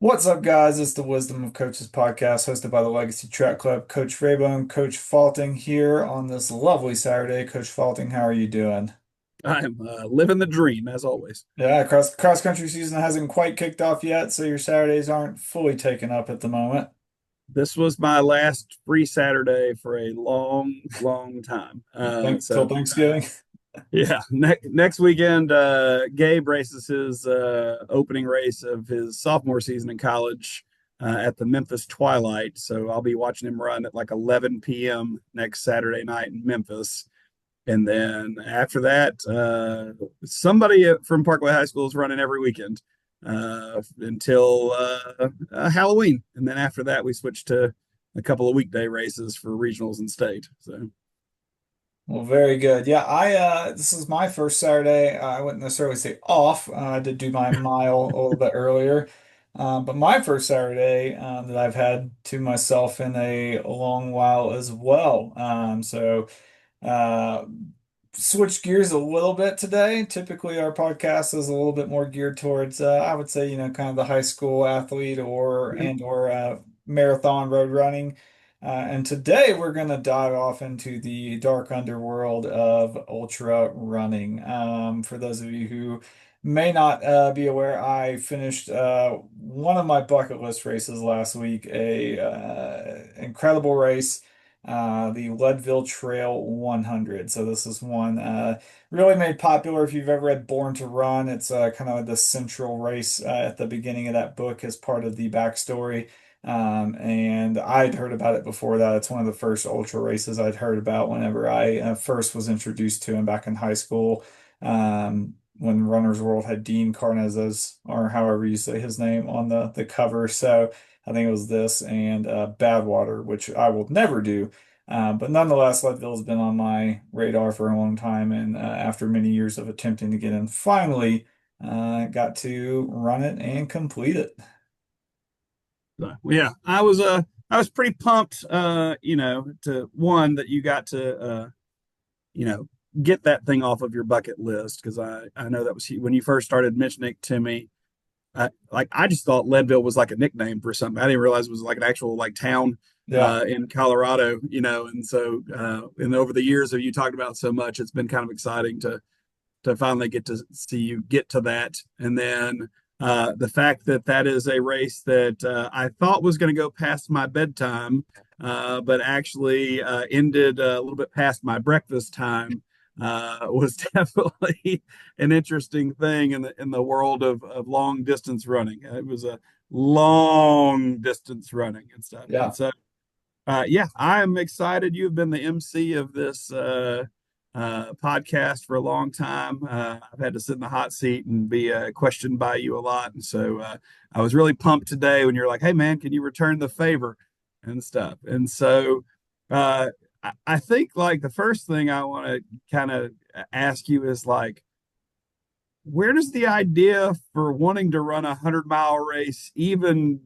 What's up, guys? It's the Wisdom of Coaches podcast hosted by the Legacy Track Club. Coach Rabo and Coach Falting here on this lovely Saturday. Coach Falting, how are you doing? I'm living the dream as always. Yeah, cross country season hasn't quite kicked off yet, so your Saturdays aren't fully taken up at the moment. This was my last free Saturday for a long, long time. Till Thanksgiving. Yeah, next weekend, Gabe races his opening race of his sophomore season in college at the Memphis Twilight. So I'll be watching him run at like 11 p.m. next Saturday night in Memphis. And then after that, somebody from Parkway High School is running every weekend until Halloween. And then after that, we switched to a couple of weekday races for regionals and state. So, Well, very good. Yeah, I this is my first Saturday. I wouldn't necessarily say off. I did do my mile a little bit earlier. But my first Saturday that I've had to myself in a long while as well. Uh, Switch gears a little bit today. Typically, our podcast is a little bit more geared towards, I would say, kind of the high school athlete or marathon road running. And today we're going to dive off into the dark underworld of ultra running. For those of you who may not be aware, I finished one of my bucket list races last week, a incredible race, the Leadville Trail 100. So this is one really made popular. If you've ever read Born to Run, it's kind of the central race at the beginning of that book as part of the backstory. And I'd heard about it before that. It's one of the first ultra races I'd heard about whenever I first was introduced to him back in high school. When Runner's World had Dean Karnazes, or however you say his name, on the cover. So I think it was this and Badwater, which I will never do. But nonetheless, Leadville has been on my radar for a long time. And after many years of attempting to get in, finally got to run it and complete it. yeah, I was pretty pumped, to one that you got to you know, get that thing off of your bucket list because I know that was when you first started mentioning it to me. I just thought Leadville was like a nickname for something. I didn't realize it was like an actual like town Yeah. in Colorado, and so and over the years of you talked about so much, it's been kind of exciting to finally get to see you get to that. And then the fact that that is a race that I thought was going to go past my bedtime, but actually ended a little bit past my breakfast time was definitely an interesting thing in the world of long distance running. It was a long distance running and stuff. And Yeah. so, yeah, I am excited. You've been the MC of this podcast for a long time. I've had to sit in the hot seat and be questioned by you a lot. And so I was really pumped today when you're like, hey, man, can you return the favor and stuff? And so I think like the first thing I want to kind of ask you is like, where does the idea for wanting to run a 100-mile race even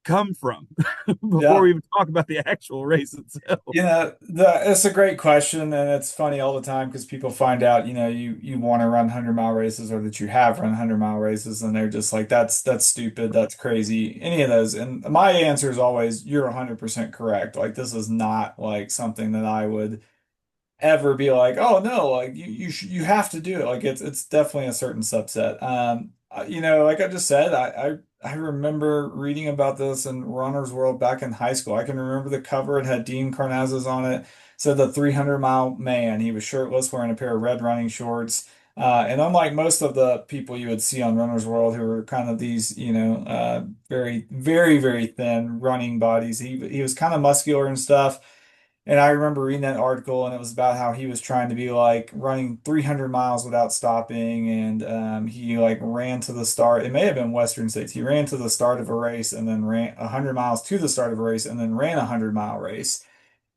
come from before Yeah. we even talk about the actual race itself? It's a great question, and it's funny all the time because people find out, you want to run 100-mile races or that you have run 100-mile races, and they're just like, that's stupid, that's crazy, any of those. And my answer is always, you're 100% correct. Like, this is not like something that I would ever be like, oh no, like you have to do it. Like it's definitely a certain subset. Like I just said, I remember reading about this in Runner's World back in high school. I can remember the cover. It had Dean Karnazes on it. Said the 300-mile man. He was shirtless, wearing a pair of red running shorts. And unlike most of the people you would see on Runner's World, who were kind of these, very, very, very thin running bodies, he was kind of muscular and stuff. And I remember reading that article, and it was about how he was trying to be like running 300 miles without stopping. And he like ran to the start. It may have been Western States. He ran to the start of a race and then ran 100 miles to the start of a race and then ran a 100-mile race.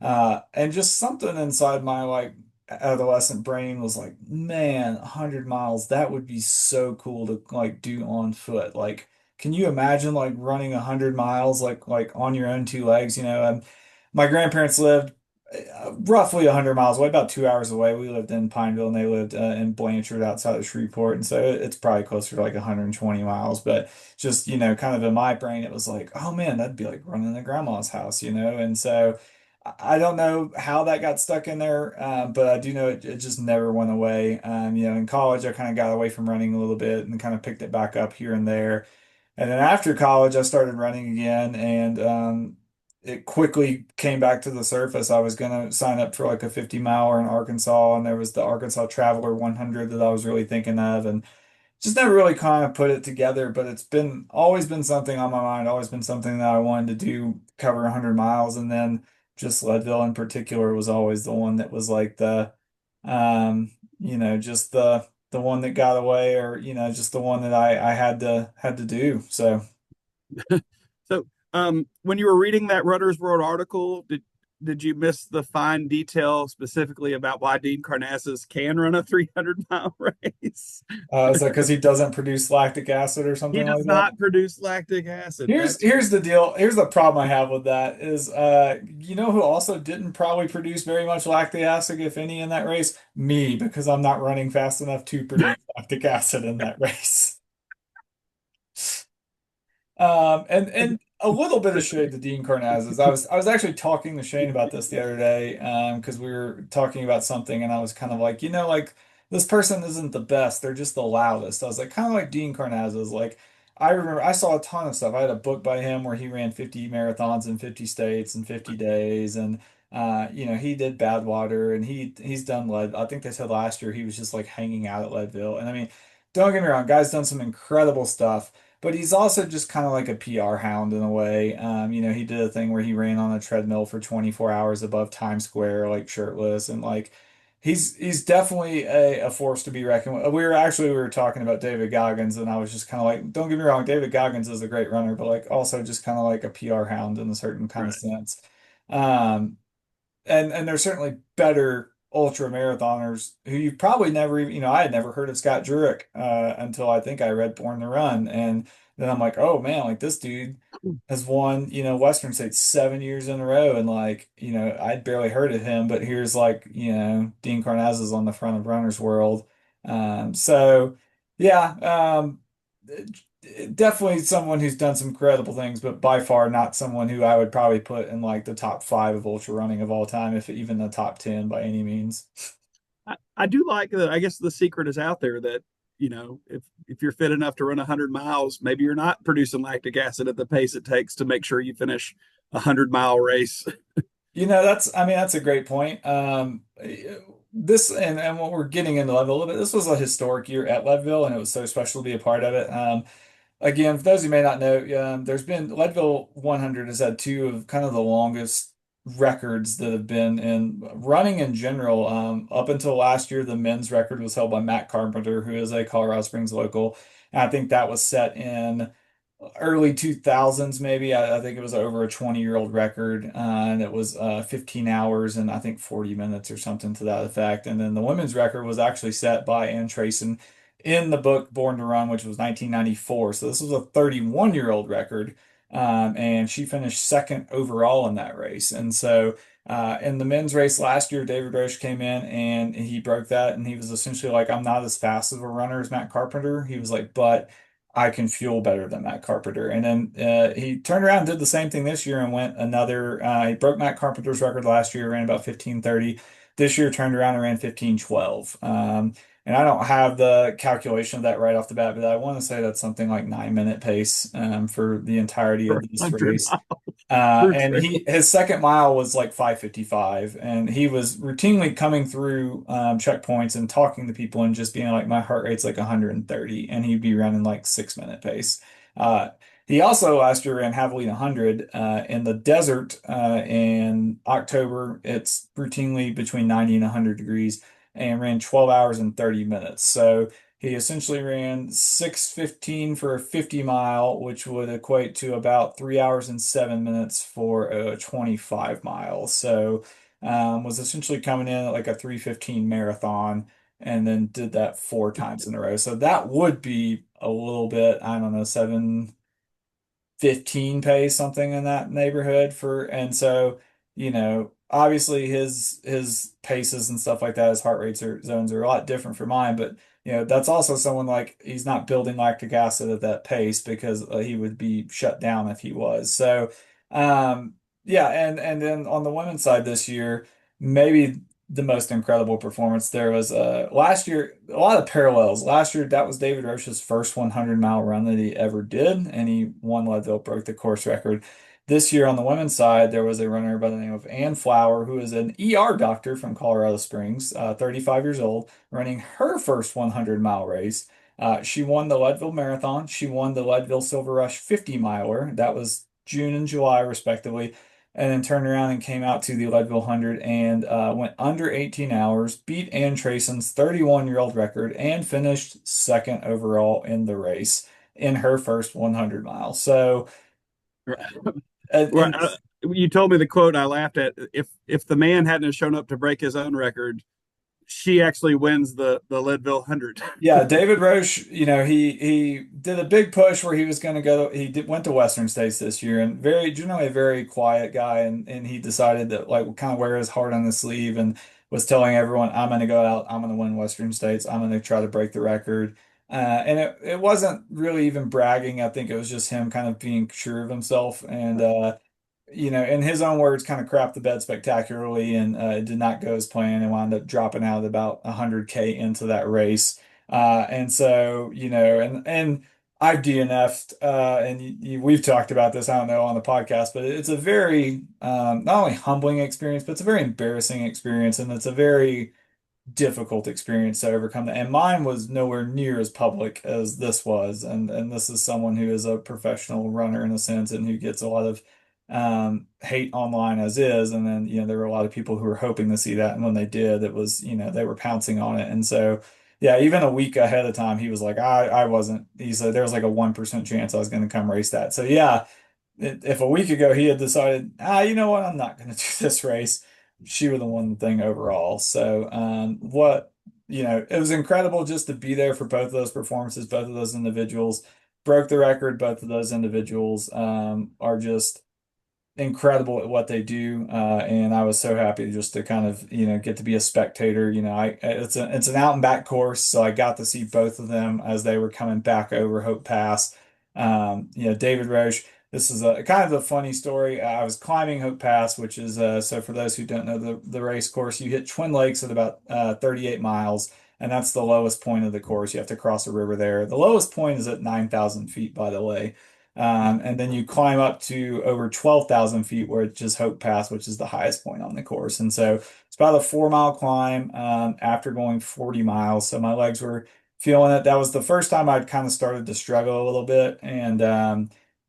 And just something inside my like adolescent brain was like, man, 100 miles, that would be so cool to like do on foot. Like, can you imagine like running 100 miles like on your own two legs? My grandparents lived roughly 100 miles away, about 2 hours away. We lived in Pineville and they lived in Blanchard outside of Shreveport. And so it's probably closer to like 120 miles. But just, kind of in my brain, it was like, oh man, that'd be like running to grandma's house, And so I don't know how that got stuck in there, but I do know it just never went away. In college, I kind of got away from running a little bit and kind of picked it back up here and there. And then after college, I started running again, and it quickly came back to the surface. I was going to sign up for like a 50 miler in Arkansas, and there was the Arkansas Traveler 100 that I was really thinking of, and just never really kind of put it together. But it's been always been something on my mind, always been something that I wanted to do, cover 100 miles, and then just Leadville in particular was always the one that was like just the one that got away, or just the one that I had to do. So. So, when you were reading that Runner's World article, did you miss the fine detail specifically about why Dean Karnazes can run a 300-mile race? Is that because he doesn't produce lactic acid or He something like does that? not produce lactic acid. That's Here's the deal. Here's the problem I have with that is who also didn't probably produce very much lactic acid, if any, in that race? Me, because I'm not running fast enough to produce lactic acid in that race. And a little bit of shade to Dean Karnazes. I was actually talking to Shane about this the other day, because we were talking about something, and I was kind of like, like this person isn't the best, they're just the loudest. I was like, kind of like Dean Karnazes. Like I remember I saw a ton of stuff. I had a book by him where he ran 50 marathons in 50 states in 50 days, and he did Badwater, and he's done lead. I think they said last year he was just like hanging out at Leadville. And I mean, don't get me wrong, guy's done some incredible stuff. But he's also just kind of like a PR hound in a way. He did a thing where he ran on a treadmill for 24 hours above Times Square, like shirtless, and like he's definitely a force to be reckoned with. We were talking about David Goggins, and I was just kind of like, don't get me wrong, David Goggins is a great runner, but like also just kind of like a PR hound in a certain kind of right. sense. Um, and there's certainly better ultra marathoners who you probably never even, I had never heard of Scott Jurek until I think I read Born to Run. And then I'm like, oh man, like this dude has won, Western States 7 years in a row. And like, I'd barely heard of him, but here's like, Dean Karnazes on the front of Runner's World. So yeah, definitely someone who's done some incredible things, but by far not someone who I would probably put in like the top five of ultra running of all time, if even the top 10 by any means. I do like that. I guess the secret is out there that if you're fit enough to run 100 miles, maybe you're not producing lactic acid at the pace it takes to make sure you finish a 100-mile race. I mean, that's a great point. This and what we're getting into Leadville a little bit, this was a historic year at Leadville, and it was so special to be a part of it. Again, for those who may not know, there's been Leadville 100 has had two of kind of the longest records that have been in running in general. Up until last year, the men's record was held by Matt Carpenter, who is a Colorado Springs local. And I think that was set in early 2000s, maybe. I think it was over a 20-year-old record, and it was 15 hours and I think 40 minutes or something to that effect. And then the women's record was actually set by Ann Trayson in the book Born to Run, which was 1994. So this was a 31-year-old record, and she finished second overall in that race. And so in the men's race last year, David Roche came in and he broke that, and he was essentially like, I'm not as fast of a runner as Matt Carpenter. He was like, but I can fuel better than Matt Carpenter. And then he turned around and did the same thing this year and went another. He broke Matt Carpenter's record last year, ran about 15:30. This year turned around and ran 15:12. And I don't have the calculation of that right off the bat, but I want to say that's something like 9 minute pace for the entirety of For this 100 race. miles through And trail. his second mile was like 5:55, and he was routinely coming through checkpoints and talking to people and just being like, my heart rate's like 130, and he'd be running like 6 minute pace. Uh, he also last year ran Javelina 100 in the desert in October. It's routinely between 90 and 100 degrees, and ran 12 hours and 30 minutes. So he essentially ran 6:15 for a 50 mile, which would equate to about 3 hours and 7 minutes for a 25 mile. So was essentially coming in at like a 3:15 marathon, and then did that four times in a row. So that would be a little bit, I don't know, 7:15 pace, something in that neighborhood for, and so, obviously his paces and stuff like that, his heart rates or zones are a lot different from mine, but that's also someone like he's not building lactic acid at that pace because he would be shut down if he was. So, yeah, and then on the women's side this year, maybe the most incredible performance there was last year, a lot of parallels. Last year, that was David Roche's first 100-mile run that he ever did, and he won Leadville, broke the course record. This year on the women's side, there was a runner by the name of Ann Flower, who is an ER doctor from Colorado Springs, 35 years old, running her first 100-mile race. She won the Leadville Marathon. She won the Leadville Silver Rush 50 miler. That was June and July, respectively. And then turned around and came out to the Leadville 100 and went under 18 hours, beat Ann Trayson's 31-year-old record, and finished second overall in the race in her first 100 miles. So, Well, and you told me the quote I laughed at. If the man hadn't shown up to break his own record, she actually wins the Leadville 100. yeah, David Roche, he did a big push where he was going to go. Went to Western States this year, and generally a very quiet guy, and he decided that like kind of wear his heart on his sleeve, and was telling everyone, "I'm going to go out. I'm going to win Western States. I'm going to try to break the record." And it wasn't really even bragging. I think it was just him kind of being sure of himself, and in his own words, kind of crapped the bed spectacularly, and it did not go as planned and wound up dropping out at about 100K into that race. And so, and I've DNF'd, and we've talked about this, I don't know, on the podcast, but it's a very, not only humbling experience, but it's a very embarrassing experience. And it's a very difficult experience to overcome that. And mine was nowhere near as public as this was. And this is someone who is a professional runner in a sense and who gets a lot of hate online as is. And then, there were a lot of people who were hoping to see that. And when they did, it was, they were pouncing on it. And so, yeah, even a week ahead of time, he was like, I wasn't, he said there was like a 1% chance I was going to come race that. So yeah, if a week ago he had decided, you know what, I'm not going to do this race, she would have won the thing overall. So, it was incredible just to be there for both of those performances, both of those individuals broke the record. Both of those individuals, are just incredible at what they do. And I was so happy just to kind of, get to be a spectator. It's an out and back course, so I got to see both of them as they were coming back over Hope Pass. David Roche, this is a kind of a funny story. I was climbing Hope Pass, which is so for those who don't know the race course, you hit Twin Lakes at about 38 miles. And that's the lowest point of the course. You have to cross a river there. The lowest point is at 9,000 feet, by the way. And then you climb up to over 12,000 feet where it's just Hope Pass, which is the highest point on the course. And so it's about a 4 mile climb after going 40 miles. So my legs were feeling it. That was the first time I'd kind of started to struggle a little bit. And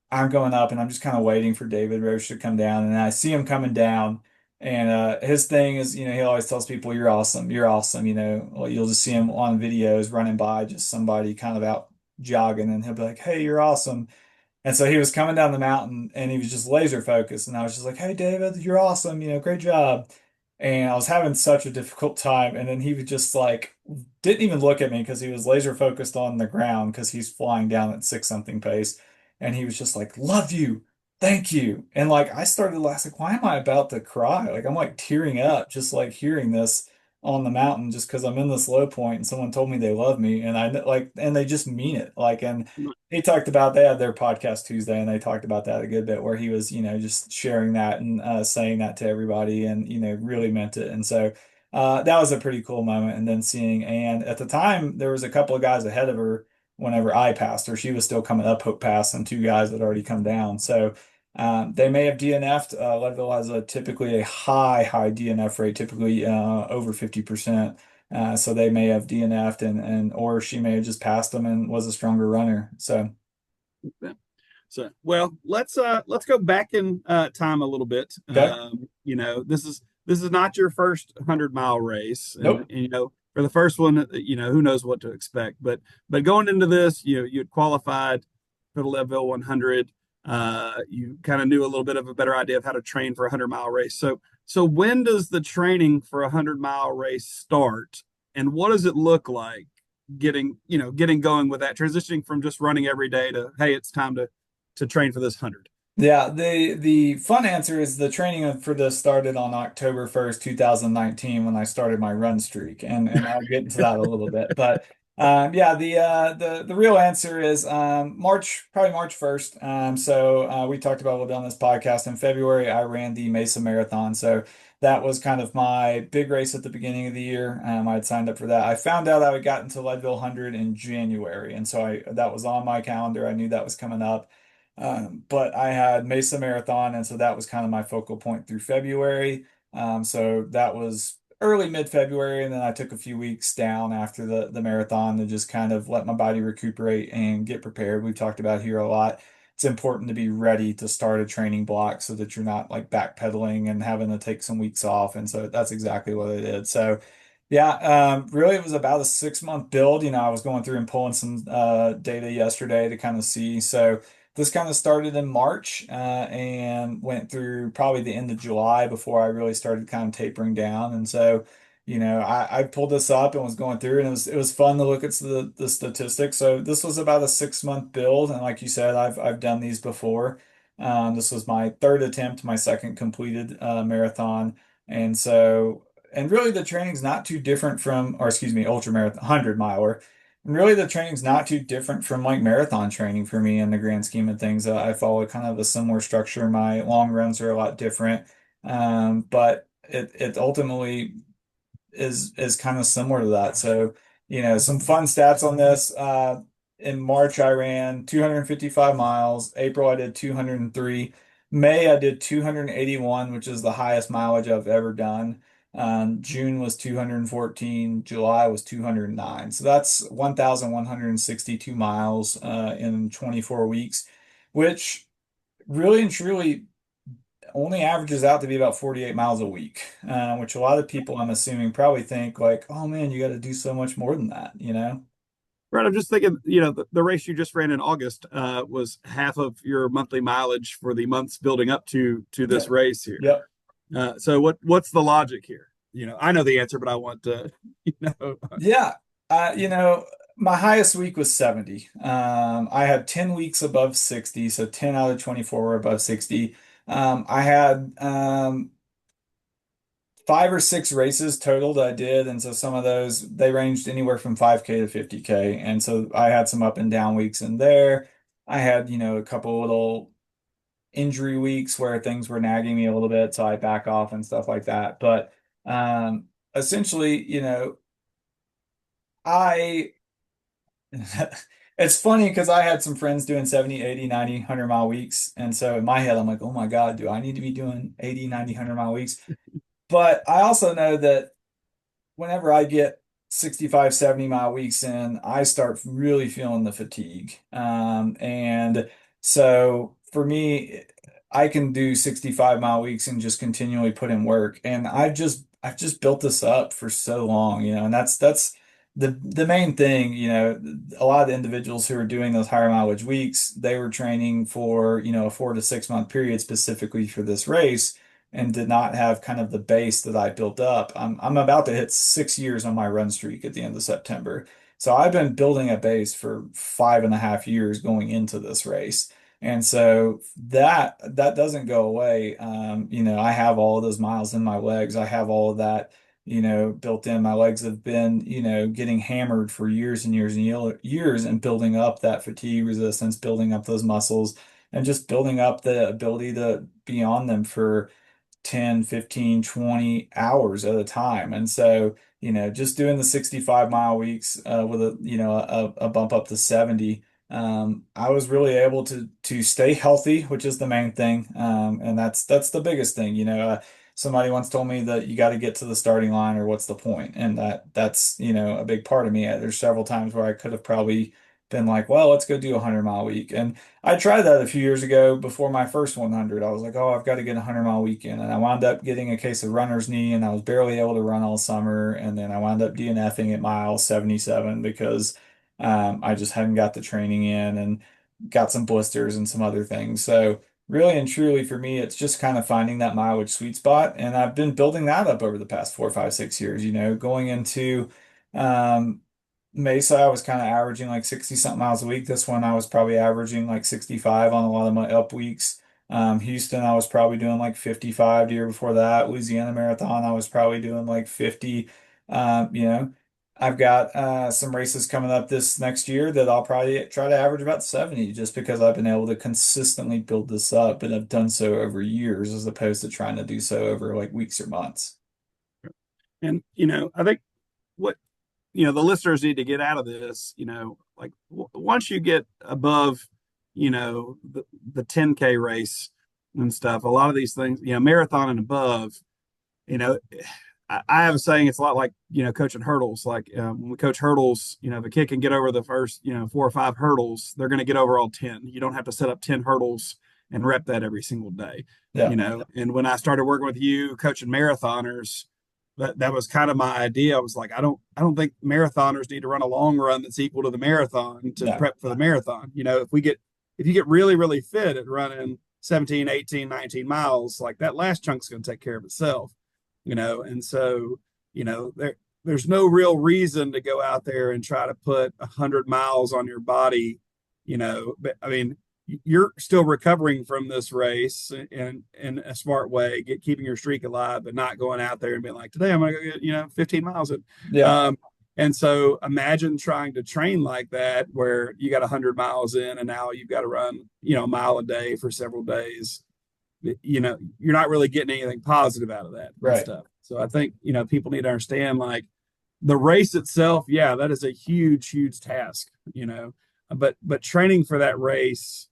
I'm going up and I'm just kind of waiting for David Roche to come down. And I see him coming down. And his thing is, he always tells people, "You're awesome. You're awesome." Well, you'll just see him on videos running by just somebody kind of out jogging, and he'll be like, "Hey, you're awesome." And so he was coming down the mountain and he was just laser focused. And I was just like, "Hey, David, you're awesome. Great job." And I was having such a difficult time. And then he was just like, didn't even look at me because he was laser focused on the ground because he's flying down at six something pace. And he was just like, "Love you. Thank you." And like, I started laughing, like, why am I about to cry? Like, I'm like tearing up just like hearing this on the mountain just because I'm in this low point and someone told me they love me. And I like, and they just mean it. Like, and he talked about they had their podcast Tuesday and they talked about that a good bit where he was, just sharing that and saying that to everybody and, really meant it. And so that was a pretty cool moment. And then seeing Ann at the time, there was a couple of guys ahead of her whenever I passed her. She was still coming up Hope Pass and two guys had already come down. So they may have DNF'd. Leadville has typically a high DNF rate, typically over 50%. So they may have DNF'd and or she may have just passed them and was a stronger runner. So Well, let's go back in time a little bit. okay. This is not your first 100-mile race, and, Nope. for the first one, who knows what to expect. But going into this, you had qualified for the Leadville 100. You kind of knew a little bit of a better idea of how to train for a 100-mile race. So when does the training for a 100-mile race start, and what does it look like getting going with that, transitioning from just running every day to, hey, it's time to train for this 100? Yeah, the fun answer is the training for this started on October 1st, 2019 when I started my run streak. And I'll get into that a little bit. But yeah, the real answer is probably March 1st. So we talked about a little bit on this podcast. In February, I ran the Mesa Marathon. So that was kind of my big race at the beginning of the year. I had signed up for that. I found out I would got into Leadville 100 in January, and so I that was on my calendar. I knew that was coming up. But I had Mesa Marathon, and so that was kind of my focal point through February. So that was early mid-February, and then I took a few weeks down after the marathon to just kind of let my body recuperate and get prepared. We've talked about here a lot. It's important to be ready to start a training block so that you're not like backpedaling and having to take some weeks off. And so that's exactly what I did. So yeah, really it was about a 6 month build. I was going through and pulling some data yesterday to kind of see. So this kind of started in March and went through probably the end of July before I really started kind of tapering down. And so, I pulled this up and was going through, and it was fun to look at the statistics. So this was about a 6 month build, and like you said, I've done these before. This was my third attempt, my second completed marathon, and so and really the training's not too different from, or excuse me, ultra marathon, 100 miler. And really, the training's not too different from like marathon training for me in the grand scheme of things. I follow kind of a similar structure. My long runs are a lot different, but it ultimately is kind of similar to that. So, some fun stats on this. In March, I ran 255 miles. April, I did 203. May, I did 281, which is the highest mileage I've ever done. June was 214. July was 209. So that's 1,162 miles in 24 weeks, which really and truly only averages out to be about 48 miles a week, which a lot of people, I'm assuming, probably think like, oh man, you got to do so much more than that, you know? Right. I'm just thinking, the race you just ran in August was half of your monthly mileage for the months building up to Yeah. this race here. Yep. So what's the logic here? I know the answer, but I want to, you know, Yeah. My highest week was 70. I had 10 weeks above 60, so 10 out of 24 were above 60. I had 5 or 6 races total that I did, and so some of those they ranged anywhere from 5K to 50K, and so I had some up and down weeks in there. I had, a couple little injury weeks where things were nagging me a little bit, so I back off and stuff like that. But essentially, I it's funny because I had some friends doing 70, 80, 90, 100 mile weeks, and so in my head I'm like, oh my God, do I need to be doing 80, 90, 100 mile weeks? But I also know that whenever I get 65, 70 mile weeks in, I start really feeling the fatigue. And so for me, I can do 65 mile weeks and just continually put in work. And I've just built this up for so long, and that's the main thing, a lot of the individuals who are doing those higher mileage weeks, they were training for, a 4 to 6 month period specifically for this race and did not have kind of the base that I built up. I'm about to hit 6 years on my run streak at the end of September. So I've been building a base for 5.5 years going into this race. And so that doesn't go away. I have all of those miles in my legs. I have all of that, built in. My legs have been, getting hammered for years and years and years and building up that fatigue resistance, building up those muscles, and just building up the ability to be on them for 10, 15, 20 hours at a time. And so, just doing the 65 mile weeks with a bump up to 70, I was really able to stay healthy, which is the main thing. And that's the biggest thing. Somebody once told me that you got to get to the starting line or what's the point? And that's, a big part of me. There's several times where I could have probably been like, well, let's go do a 100 mile week. And I tried that a few years ago before my first 100. I was like, oh, I've got to get a 100 mile weekend. And I wound up getting a case of runner's knee, and I was barely able to run all summer. And then I wound up DNFing at mile 77 because I just hadn't got the training in and got some blisters and some other things. So really and truly for me, it's just kind of finding that mileage sweet spot. And I've been building that up over the past 4, 5, 6 years, going into Mesa, I was kind of averaging like 60 something miles a week. This one, I was probably averaging like 65 on a lot of my up weeks. Houston, I was probably doing like 55 the year before that. Louisiana Marathon, I was probably doing like 50. You know, I've got some races coming up this next year that I'll probably try to average about 70 just because I've been able to consistently build this up, and I've done so over years as opposed to trying to do so over like weeks or months. And I think what the listeners need to get out of this, like once you get above, the 10K race and stuff, a lot of these things, marathon and above, you know, I have a saying, it's a lot like, coaching hurdles. Like when we coach hurdles, if a kid can get over the first, 4 or 5 hurdles, they're going to get over all 10. You don't have to set up 10 hurdles and rep that every single day, Yeah, And when I started working with you coaching marathoners, that was kind of my idea. I was like, I don't think marathoners need to run a long run that's equal to the marathon to no, prep for the marathon. If you get really, really fit at running 17, 18, 19 miles, like that last chunk's going to take care of itself, and so, there's no real reason to go out there and try to put 100 miles on your body, but I mean, you're still recovering from this race in a smart way, keeping your streak alive, but not going out there and being like, today I'm going to go get 15 miles. yeah, Um, and so imagine trying to train like that, where you got 100 miles in, and now you've got to run a mile a day for several days. You're not really getting anything positive out of that and right. stuff. So I think people need to understand, like, the race itself, yeah, that is a huge, huge task, but training for that race,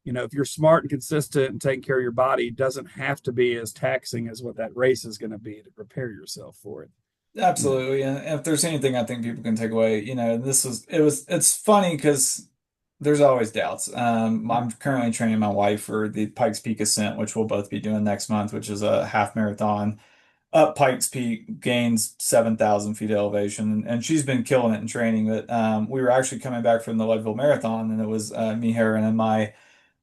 if you're smart and consistent and taking care of your body, doesn't have to be as taxing as what that race is going to be to prepare yourself for it. you know Absolutely. And if there's anything I think people can take away, it's funny because there's always doubts. I'm currently training my wife for the Pikes Peak Ascent, which we'll both be doing next month, which is a half marathon up Pikes Peak, gains 7,000 feet of elevation. And she's been killing it in training. But we were actually coming back from the Leadville Marathon, and it was me, her, and my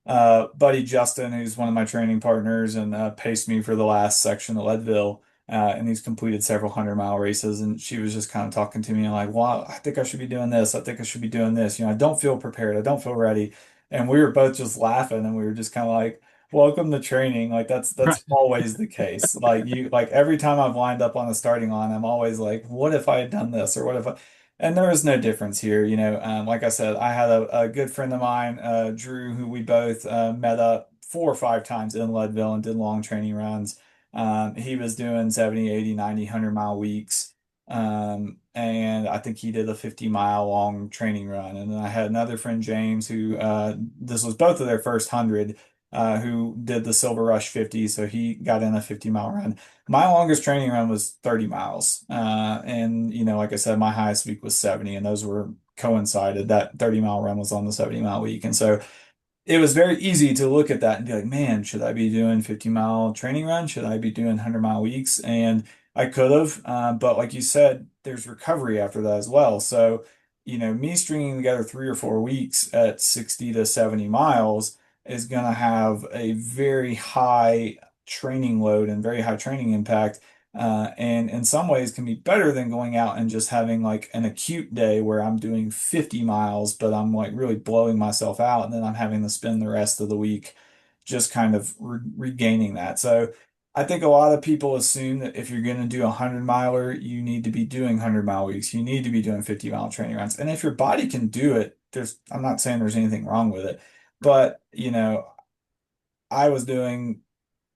buddy Justin, who's one of my training partners and paced me for the last section of Leadville. And he's completed several 100-mile races. And she was just kind of talking to me and like, well, I think I should be doing this. I think I should be doing this. I don't feel prepared. I don't feel ready. And we were both just laughing, and we were just kind of like, welcome to training. Like right. that's always the case. Like every time I've lined up on the starting line, I'm always like, what if I had done this? Or what if I and there is no difference here, like I said, I had a good friend of mine, Drew, who we both met up 4 or 5 times in Leadville and did long training runs. He was doing 70, 80, 90, 100-mile weeks. And I think he did a 50-mile long training run. And then I had another friend, James, who this was both of their first 100, who did the Silver Rush 50. So he got in a 50-mile run. My longest training run was 30 miles. And, like I said, my highest week was 70, and those were coincided. That 30-mile run was on the 70-mile week. And so it was very easy to look at that and be like, man, should I be doing 50-mile training run? Should I be doing 100-mile weeks? And I could have, but like you said, there's recovery after that as well. So, me stringing together 3 or 4 weeks at 60 to 70 miles is going to have a very high training load and very high training impact. And in some ways can be better than going out and just having like an acute day where I'm doing 50 miles, but I'm like really blowing myself out. And then I'm having to spend the rest of the week just kind of regaining that. So I think a lot of people assume that if you're going to do a 100-miler, you need to be doing 100-mile weeks. You need to be doing 50-mile training runs. And if your body can do it, I'm not saying there's anything wrong with it, but I was doing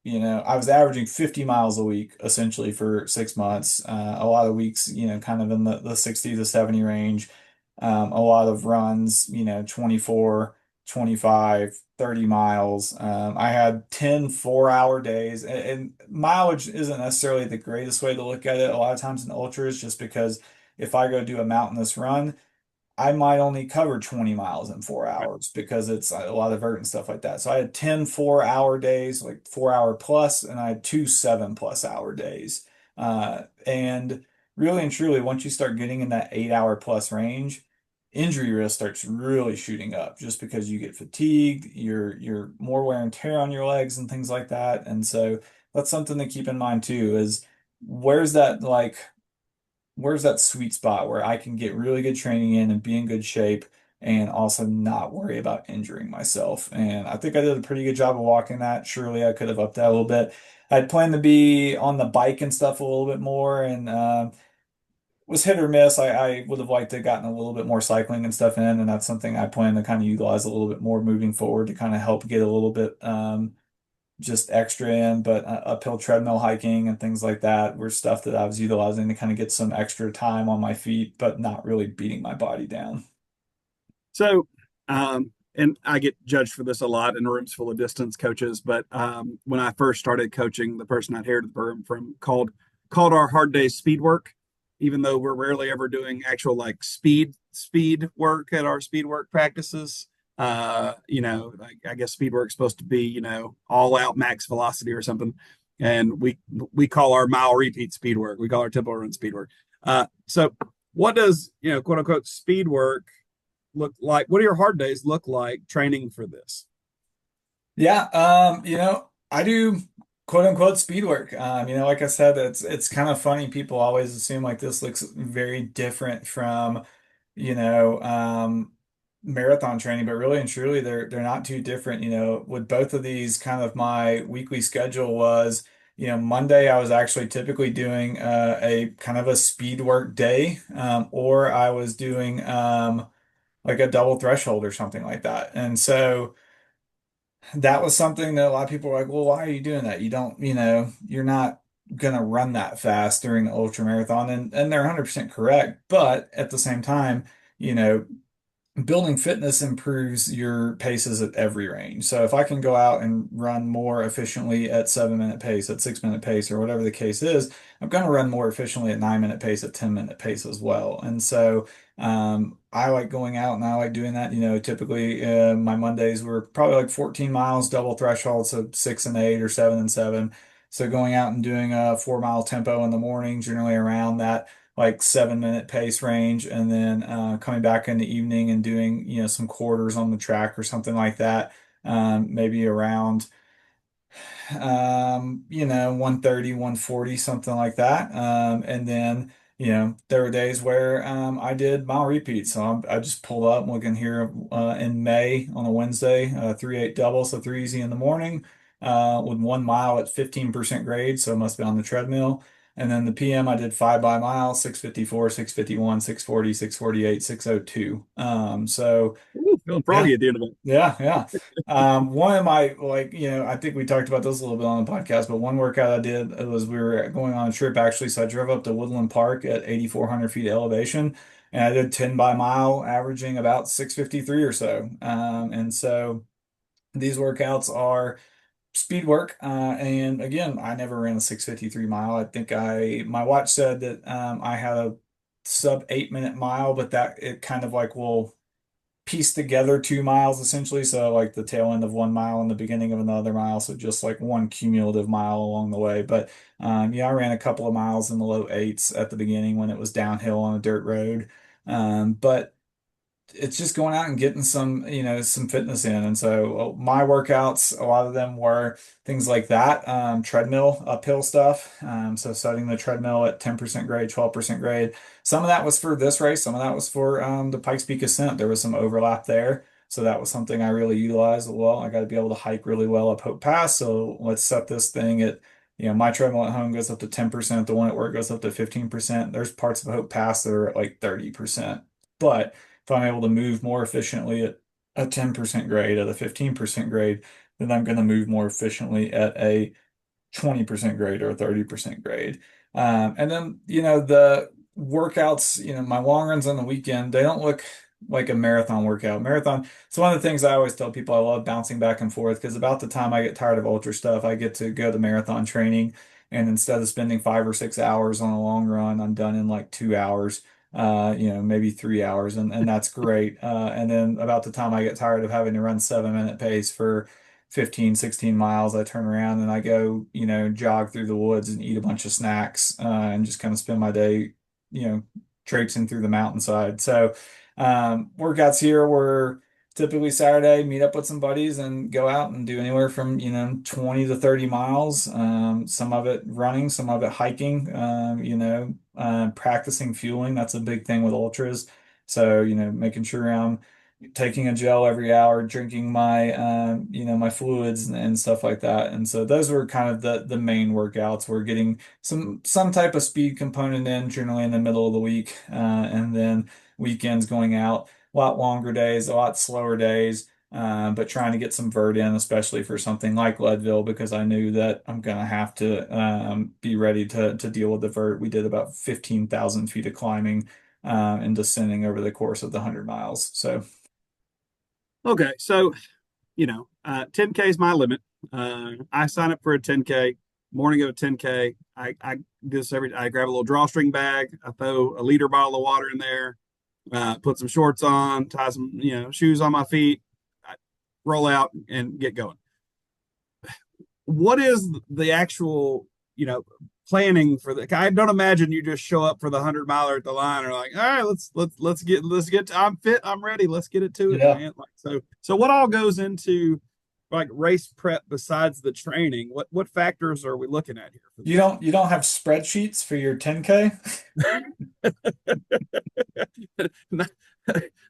I was averaging 50 miles a week essentially for 6 months. A lot of weeks, kind of in the 60 to 70 range. A lot of runs, 24, 25, 30 miles. I had 10 4-hour days, and mileage isn't necessarily the greatest way to look at it a lot of times in ultras, just because if I go do a mountainous run, I might only cover 20 miles in 4 hours because it's a lot of vert and stuff like that. So I had 10 4-hour days, like 4 hour plus, and I had two 7+ hour days. And really and truly, once you start getting in that 8 hour plus range, injury risk starts really shooting up just because you get fatigued, you're more wear and tear on your legs and things like that. And so that's something to keep in mind too, is where's that like where's that sweet spot where I can get really good training in and be in good shape, and also not worry about injuring myself. And I think I did a pretty good job of walking that. Surely I could have upped that a little bit. I'd planned to be on the bike and stuff a little bit more, and was hit or miss. I would have liked to have gotten a little bit more cycling and stuff in, and that's something I plan to kind of utilize a little bit more moving forward to kind of help get a little bit just extra in. But uphill treadmill hiking and things like that were stuff that I was utilizing to kind of get some extra time on my feet, but not really beating my body down. So, and I get judged for this a lot in rooms full of distance coaches, but when I first started coaching, the person I'd inherited the room from called our hard days speed work, even though we're rarely ever doing actual like speed work at our speed work practices. Like I guess speed work's supposed to be, all out max velocity or something. And we call our mile repeat speed work. We call our tempo run speed work. So what does, quote unquote speed work look like? What do your hard days look like training for this? Yeah, I do quote unquote speed work. Like I said, it's kind of funny. People always assume like this looks very different from, you know, um, marathon training, but really and truly they're not too different. With both of these, kind of my weekly schedule was, Monday I was actually typically doing a kind of a speed work day, or I was doing like a double threshold or something like that. And so that was something that a lot of people were like, well, why are you doing that? You don't, you're not gonna run that fast during the ultra marathon. And they're 100% correct. But at the same time, you know, building fitness improves your paces at every range. So if I can go out and run more efficiently at 7 minute pace, at 6 minute pace, or whatever the case is, I'm going to run more efficiently at 9 minute pace, at 10 minute pace as well. And so I like going out and I like doing that. Typically my Mondays were probably like 14 miles double threshold, so 6 and 8 or 7 and 7. So going out and doing a 4 mile tempo in the morning, generally around that like 7 minute pace range, and then coming back in the evening and doing some quarters on the track or something like that, maybe around 130, 140, something like that. And then, there were days where I did mile repeats. So I just pulled up, I'm looking here in May on a Wednesday, 3/8 double, so 3 easy in the morning, with 1 mile at 15% grade. So it must be on the treadmill. And then the PM, I did 5 by mile, 6:54, 6:51, 6:40, 6:48, 6:02. So Ooh, feeling yeah, froggy at the end of it. yeah, yeah. One of my like, I think we talked about this a little bit on the podcast, but one workout I did it was we were going on a trip actually, so I drove up to Woodland Park at 8,400 feet elevation, and I did 10 by mile, averaging about 6:53 or so. And so these workouts are speed work, and again, I never ran a 6:53 mile. I think my watch said that I had a sub 8 minute mile, but that it kind of like will piece together 2 miles essentially. So like the tail end of 1 mile and the beginning of another mile. So just like one cumulative mile along the way. But yeah, I ran a couple of miles in the low eights at the beginning when it was downhill on a dirt road. But it's just going out and getting some, some fitness in. And so my workouts, a lot of them were things like that, treadmill, uphill stuff. So setting the treadmill at 10% grade, 12% grade. Some of that was for this race. Some of that was for the Pikes Peak Ascent. There was some overlap there. So that was something I really utilized. Well, I got to be able to hike really well up Hope Pass. So let's set this thing at, my treadmill at home goes up to 10%. The one at work goes up to 15%. There's parts of Hope Pass that are at like 30%. But if I'm able to move more efficiently at a 10% grade, at a 15% grade, then I'm going to move more efficiently at a 20% grade or a 30% grade. And then, the workouts, my long runs on the weekend, they don't look like a marathon workout. Marathon, it's one of the things I always tell people. I love bouncing back and forth because about the time I get tired of ultra stuff, I get to go to marathon training. And instead of spending 5 or 6 hours on a long run, I'm done in like 2 hours, maybe 3 hours. And that's great. And then about the time I get tired of having to run 7 minute pace for 15, 16 miles, I turn around and I go, jog through the woods and eat a bunch of snacks, and just kind of spend my day, you know, traipsing through the mountainside. So, workouts here were typically Saturday, meet up with some buddies and go out and do anywhere from, 20 to 30 miles. Some of it running, some of it hiking, practicing fueling. That's a big thing with ultras. So, making sure I'm taking a gel every hour, drinking my my fluids and stuff like that. And so those were kind of the main workouts. We're getting some type of speed component in, generally in the middle of the week, and then weekends going out, a lot longer days, a lot slower days. But trying to get some vert in, especially for something like Leadville, because I knew that I'm gonna have to be ready to deal with the vert. We did about 15,000 feet of climbing and descending over the course of the 100 miles. So Okay, so 10K is my limit. I sign up for a 10K. Morning of a 10K, I do this every. I grab a little drawstring bag. I throw a liter bottle of water in there. Put some shorts on, tie some shoes on my feet, I roll out and get going. What is the actual planning for the? I don't imagine you just show up for the 100 miler at the line or like, all right, let's get. I'm fit. I'm ready. Let's get it to it, yeah. man. Like so, what all goes into like race prep besides the training? What factors are we looking at here for this? You don't have spreadsheets for your 10K?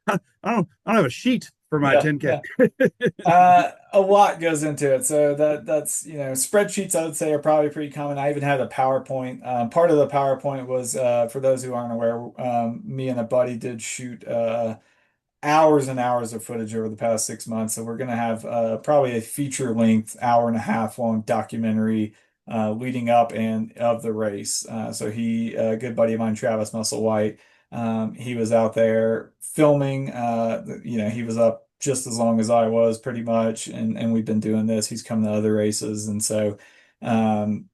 I don't have a sheet for my Yeah, 10K. yeah. A lot goes into it. So that's, spreadsheets I would say are probably pretty common. I even had a PowerPoint. Part of the PowerPoint was for those who aren't aware, me and a buddy did shoot hours and hours of footage over the past 6 months. So we're going to have probably a feature length, hour and a half long documentary leading up and of the race. So a good buddy of mine, Travis Musselwhite, he was out there filming. He was up just as long as I was pretty much. And we've been doing this. He's come to other races. And so um,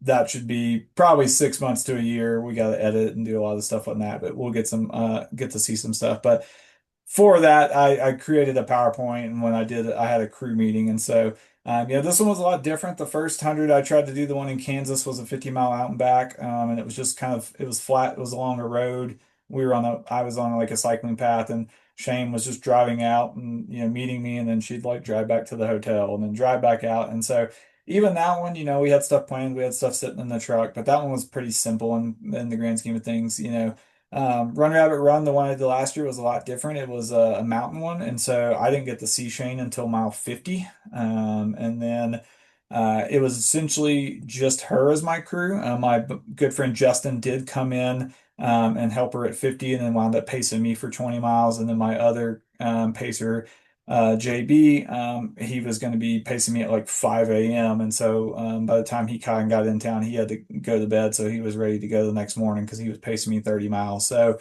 that should be probably 6 months to a year. We got to edit and do a lot of stuff on that, but we'll get to see some stuff. But for that, I created a PowerPoint, and when I did it, I had a crew meeting, and so this one was a lot different. The first 100 I tried to do, the one in Kansas, was a 50-mile out and back, and it was just it was flat. It was along a road. I was on like a cycling path, and Shane was just driving out and meeting me, and then she'd like drive back to the hotel and then drive back out, and so. Even that one, we had stuff planned, we had stuff sitting in the truck, but that one was pretty simple in the grand scheme of things. Run Rabbit Run, the one I did last year, was a lot different. It was a mountain one, and so I didn't get to see Shane until mile 50. And then it was essentially just her as my crew. Good friend Justin did come in and help her at 50, and then wound up pacing me for 20 miles. And then my other pacer, JB, he was going to be pacing me at like 5 a.m. And so by the time he kind of got in town, he had to go to bed. So he was ready to go the next morning because he was pacing me 30 miles. So,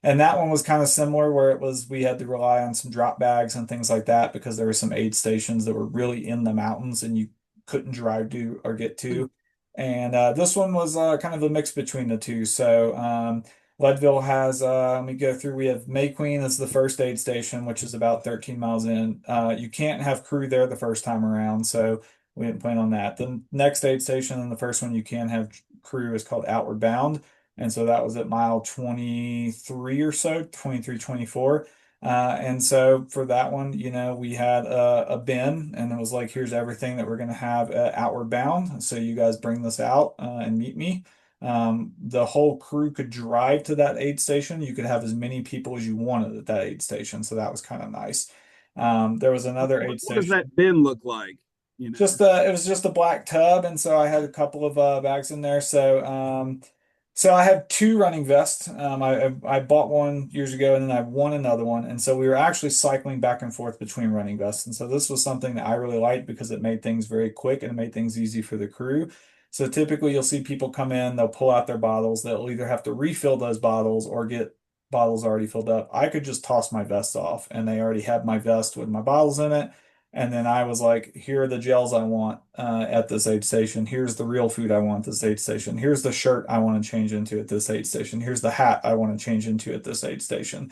and that one was kind of similar where we had to rely on some drop bags and things like that because there were some aid stations that were really in the mountains and you couldn't drive to or get to. And this one was kind of a mix between the two. So, Leadville has, let me go through. We have May Queen as the first aid station, which is about 13 miles in. You can't have crew there the first time around, so we didn't plan on that. The next aid station and the first one you can have crew is called Outward Bound. And so that was at mile 23 or so, 23, 24. And so for that one, we had a bin and it was like, here's everything that we're going to have at Outward Bound. So you guys bring this out and meet me. The whole crew could drive to that aid station. You could have as many people as you wanted at that aid station. So that was kind of nice. There was another aid What does station. that bin look like? You know. It was just a black tub, and so I had a couple of bags in there. So I have two running vests. I bought one years ago, and then I won another one, and so we were actually cycling back and forth between running vests. And so this was something that I really liked because it made things very quick and it made things easy for the crew. So typically, you'll see people come in, they'll pull out their bottles, they'll either have to refill those bottles or get bottles already filled up. I could just toss my vest off, and they already had my vest with my bottles in it. And then I was like, here are the gels I want at this aid station. Here's the real food I want at this aid station. Here's the shirt I want to change into at this aid station. Here's the hat I want to change into at this aid station.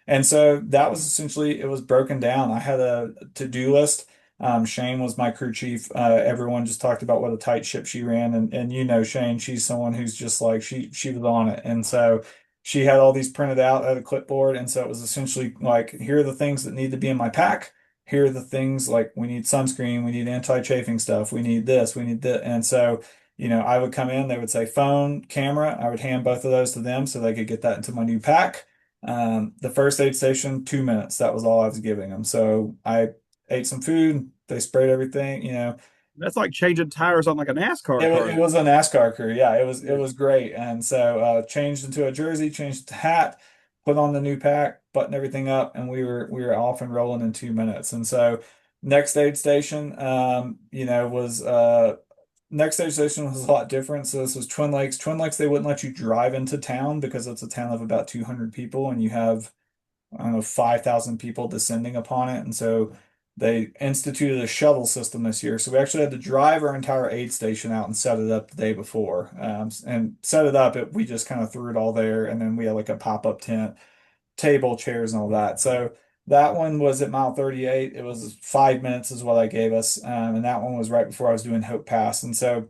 And so that was essentially, it was broken down. I had a to-do list. Shane was my crew chief. Everyone just talked about what a tight ship she ran. And Shane, she's someone who's just like, she was on it. And so she had all these printed out at a clipboard. And so it was essentially like, here are the things that need to be in my pack. Here are the things like we need sunscreen, we need anti-chafing stuff, we need this, we need that. And so, I would come in, they would say phone, camera. I would hand both of those to them so they could get that into my new pack. The first aid station, 2 minutes. That was all I was giving them. So I ate some food. They sprayed everything, you know. That's like changing tires on like a NASCAR car. It was a NASCAR crew. Yeah, it Yeah. was great. And so changed into a jersey, changed the hat, put on the new pack, buttoned everything up, and we were off and rolling in 2 minutes. And so next aid station, you know, was next aid station was a lot different. So this was Twin Lakes. Twin Lakes, they wouldn't let you drive into town because it's a town of about 200 people, and you have I don't know, 5,000 people descending upon it. And so they instituted a shuttle system this year. So we actually had to drive our entire aid station out and set it up the day before. And set it up, we just kind of threw it all there. And then we had like a pop-up tent, table, chairs, and all that. So that one was at mile 38. It was 5 minutes is what I gave us. And that one was right before I was doing Hope Pass. And so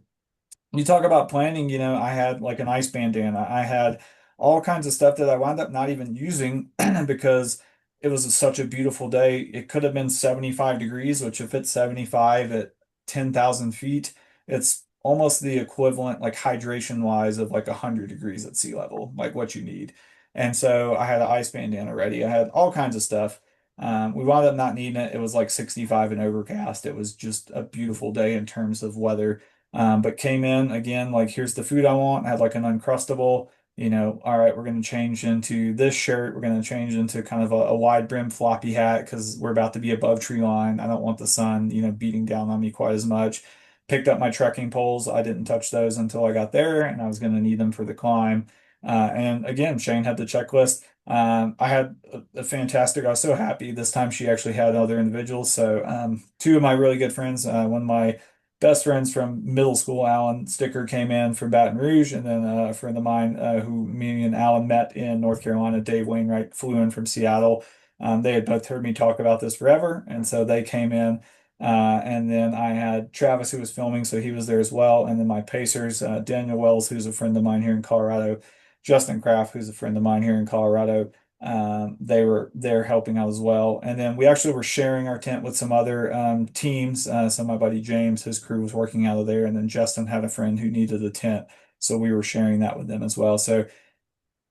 you talk about planning, you know, I had like an ice bandana. I had all kinds of stuff that I wound up not even using because it was such a beautiful day. It could have been 75 degrees, which if it's 75 at 10,000 feet, it's almost the equivalent, like hydration wise, of like 100 degrees at sea level, like what you need. And so I had an ice bandana ready. I had all kinds of stuff. We wound up not needing it. It was like 65 and overcast. It was just a beautiful day in terms of weather. But came in again, like, here's the food I want. I had like an Uncrustable, you know, all right, we're going to change into this shirt. We're going to change into kind of a wide brim floppy hat because we're about to be above tree line. I don't want the sun, you know, beating down on me quite as much. Picked up my trekking poles. I didn't touch those until I got there, and I was going to need them for the climb. And again, Shane had the checklist. I had a fantastic, I was so happy this time she actually had other individuals. So two of my really good friends, one of my best friends from middle school, Alan Sticker, came in from Baton Rouge, and then a friend of mine who me and Alan met in North Carolina, Dave Wainwright, flew in from Seattle. They had both heard me talk about this forever, and so they came in. And then I had Travis, who was filming, so he was there as well. And then my pacers, Daniel Wells, who's a friend of mine here in Colorado, Justin Kraft, who's a friend of mine here in Colorado. They were there helping out as well. And then we actually were sharing our tent with some other teams. So my buddy James, his crew was working out of there, and then Justin had a friend who needed a tent, so we were sharing that with them as well. So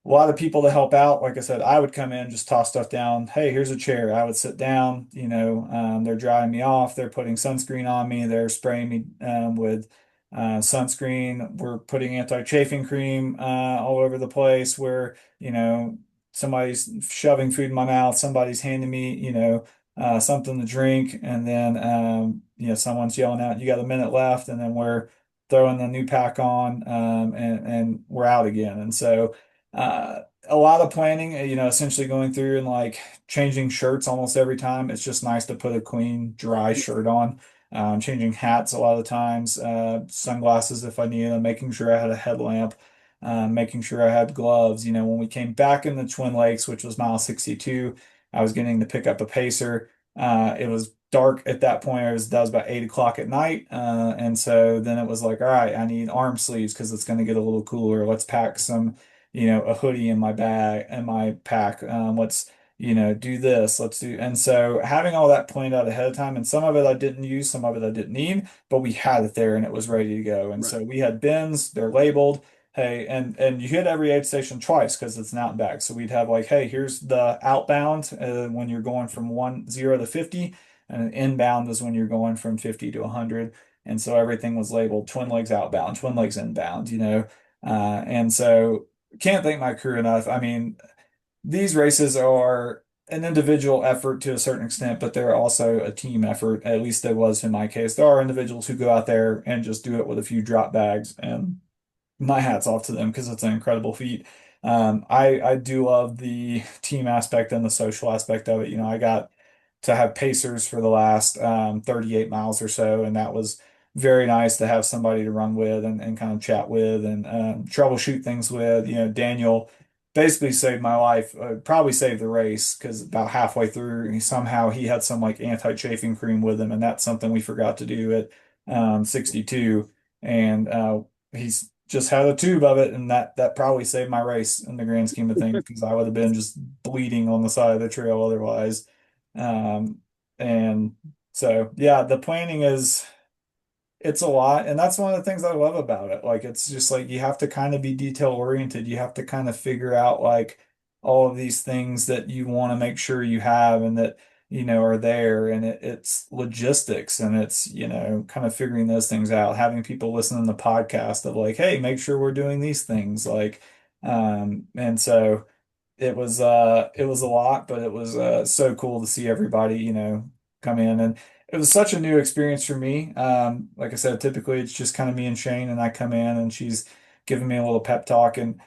a lot of people to help out. Like I said, I would come in, just toss stuff down. Hey, here's a chair. I would sit down. You know, they're drying me off. They're putting sunscreen on me. They're spraying me with sunscreen. We're putting anti-chafing cream all over the place. Where, you know, somebody's shoving food in my mouth. Somebody's handing me, you know, something to drink, and then you know, someone's yelling out, "You got a minute left," and then we're throwing the new pack on, and we're out again. And so a lot of planning, you know, essentially going through and like changing shirts almost every time. It's just nice to put a clean, dry shirt on. Changing hats a lot of times, sunglasses if I needed them, making sure I had a headlamp, making sure I had gloves. You know, when we came back in the Twin Lakes, which was mile 62, I was getting to pick up a pacer. It was dark at that point. That was about 8 o'clock at night. And so then it was like, all right, I need arm sleeves because it's going to get a little cooler. Let's pack some, you know, a hoodie in my bag and my pack. Let's, you know, do this. Let's do. And so having all that planned out ahead of time, and some of it I didn't use, some of it I didn't need, but we had it there and it was ready to go. And Right. so we had bins, they're labeled. Hey, and you hit every aid station twice because it's an out and back. So we'd have like, hey, here's the outbound when you're going from 0 to 50, and inbound is when you're going from 50 to 100. And so everything was labeled Twin Lakes outbound, Twin Lakes inbound, you know. And so can't thank my crew enough. I mean, these races are an individual effort to a certain extent, but they're also a team effort. At least there was in my case. There are individuals who go out there and just do it with a few drop bags, and my hat's off to them because it's an incredible feat. I do love the team aspect and the social aspect of it. You know, I got to have pacers for the last 38 miles or so, and that was very nice to have somebody to run with and kind of chat with and troubleshoot things with. You know, Daniel basically saved my life, probably saved the race because about halfway through, somehow he had some like anti-chafing cream with him, and that's something we forgot to do at 62. And he's just had a tube of it, and that probably saved my race in the grand scheme of things because I would have been just bleeding on the side of the trail otherwise. Um, and so, yeah, the planning is, it's a lot. And that's one of the things I love about it. Like, it's just like you have to kind of be detail oriented. You have to kind of figure out like all of these things that you want to make sure you have and that, are there. And it's logistics and it's, kind of figuring those things out, having people listen to the podcast of like, hey, make sure we're doing these things. And so it was a lot, but it was so cool to see everybody, come in. And it was such a new experience for me. Like I said, typically it's just kind of me and Shane, and I come in and she's giving me a little pep talk. And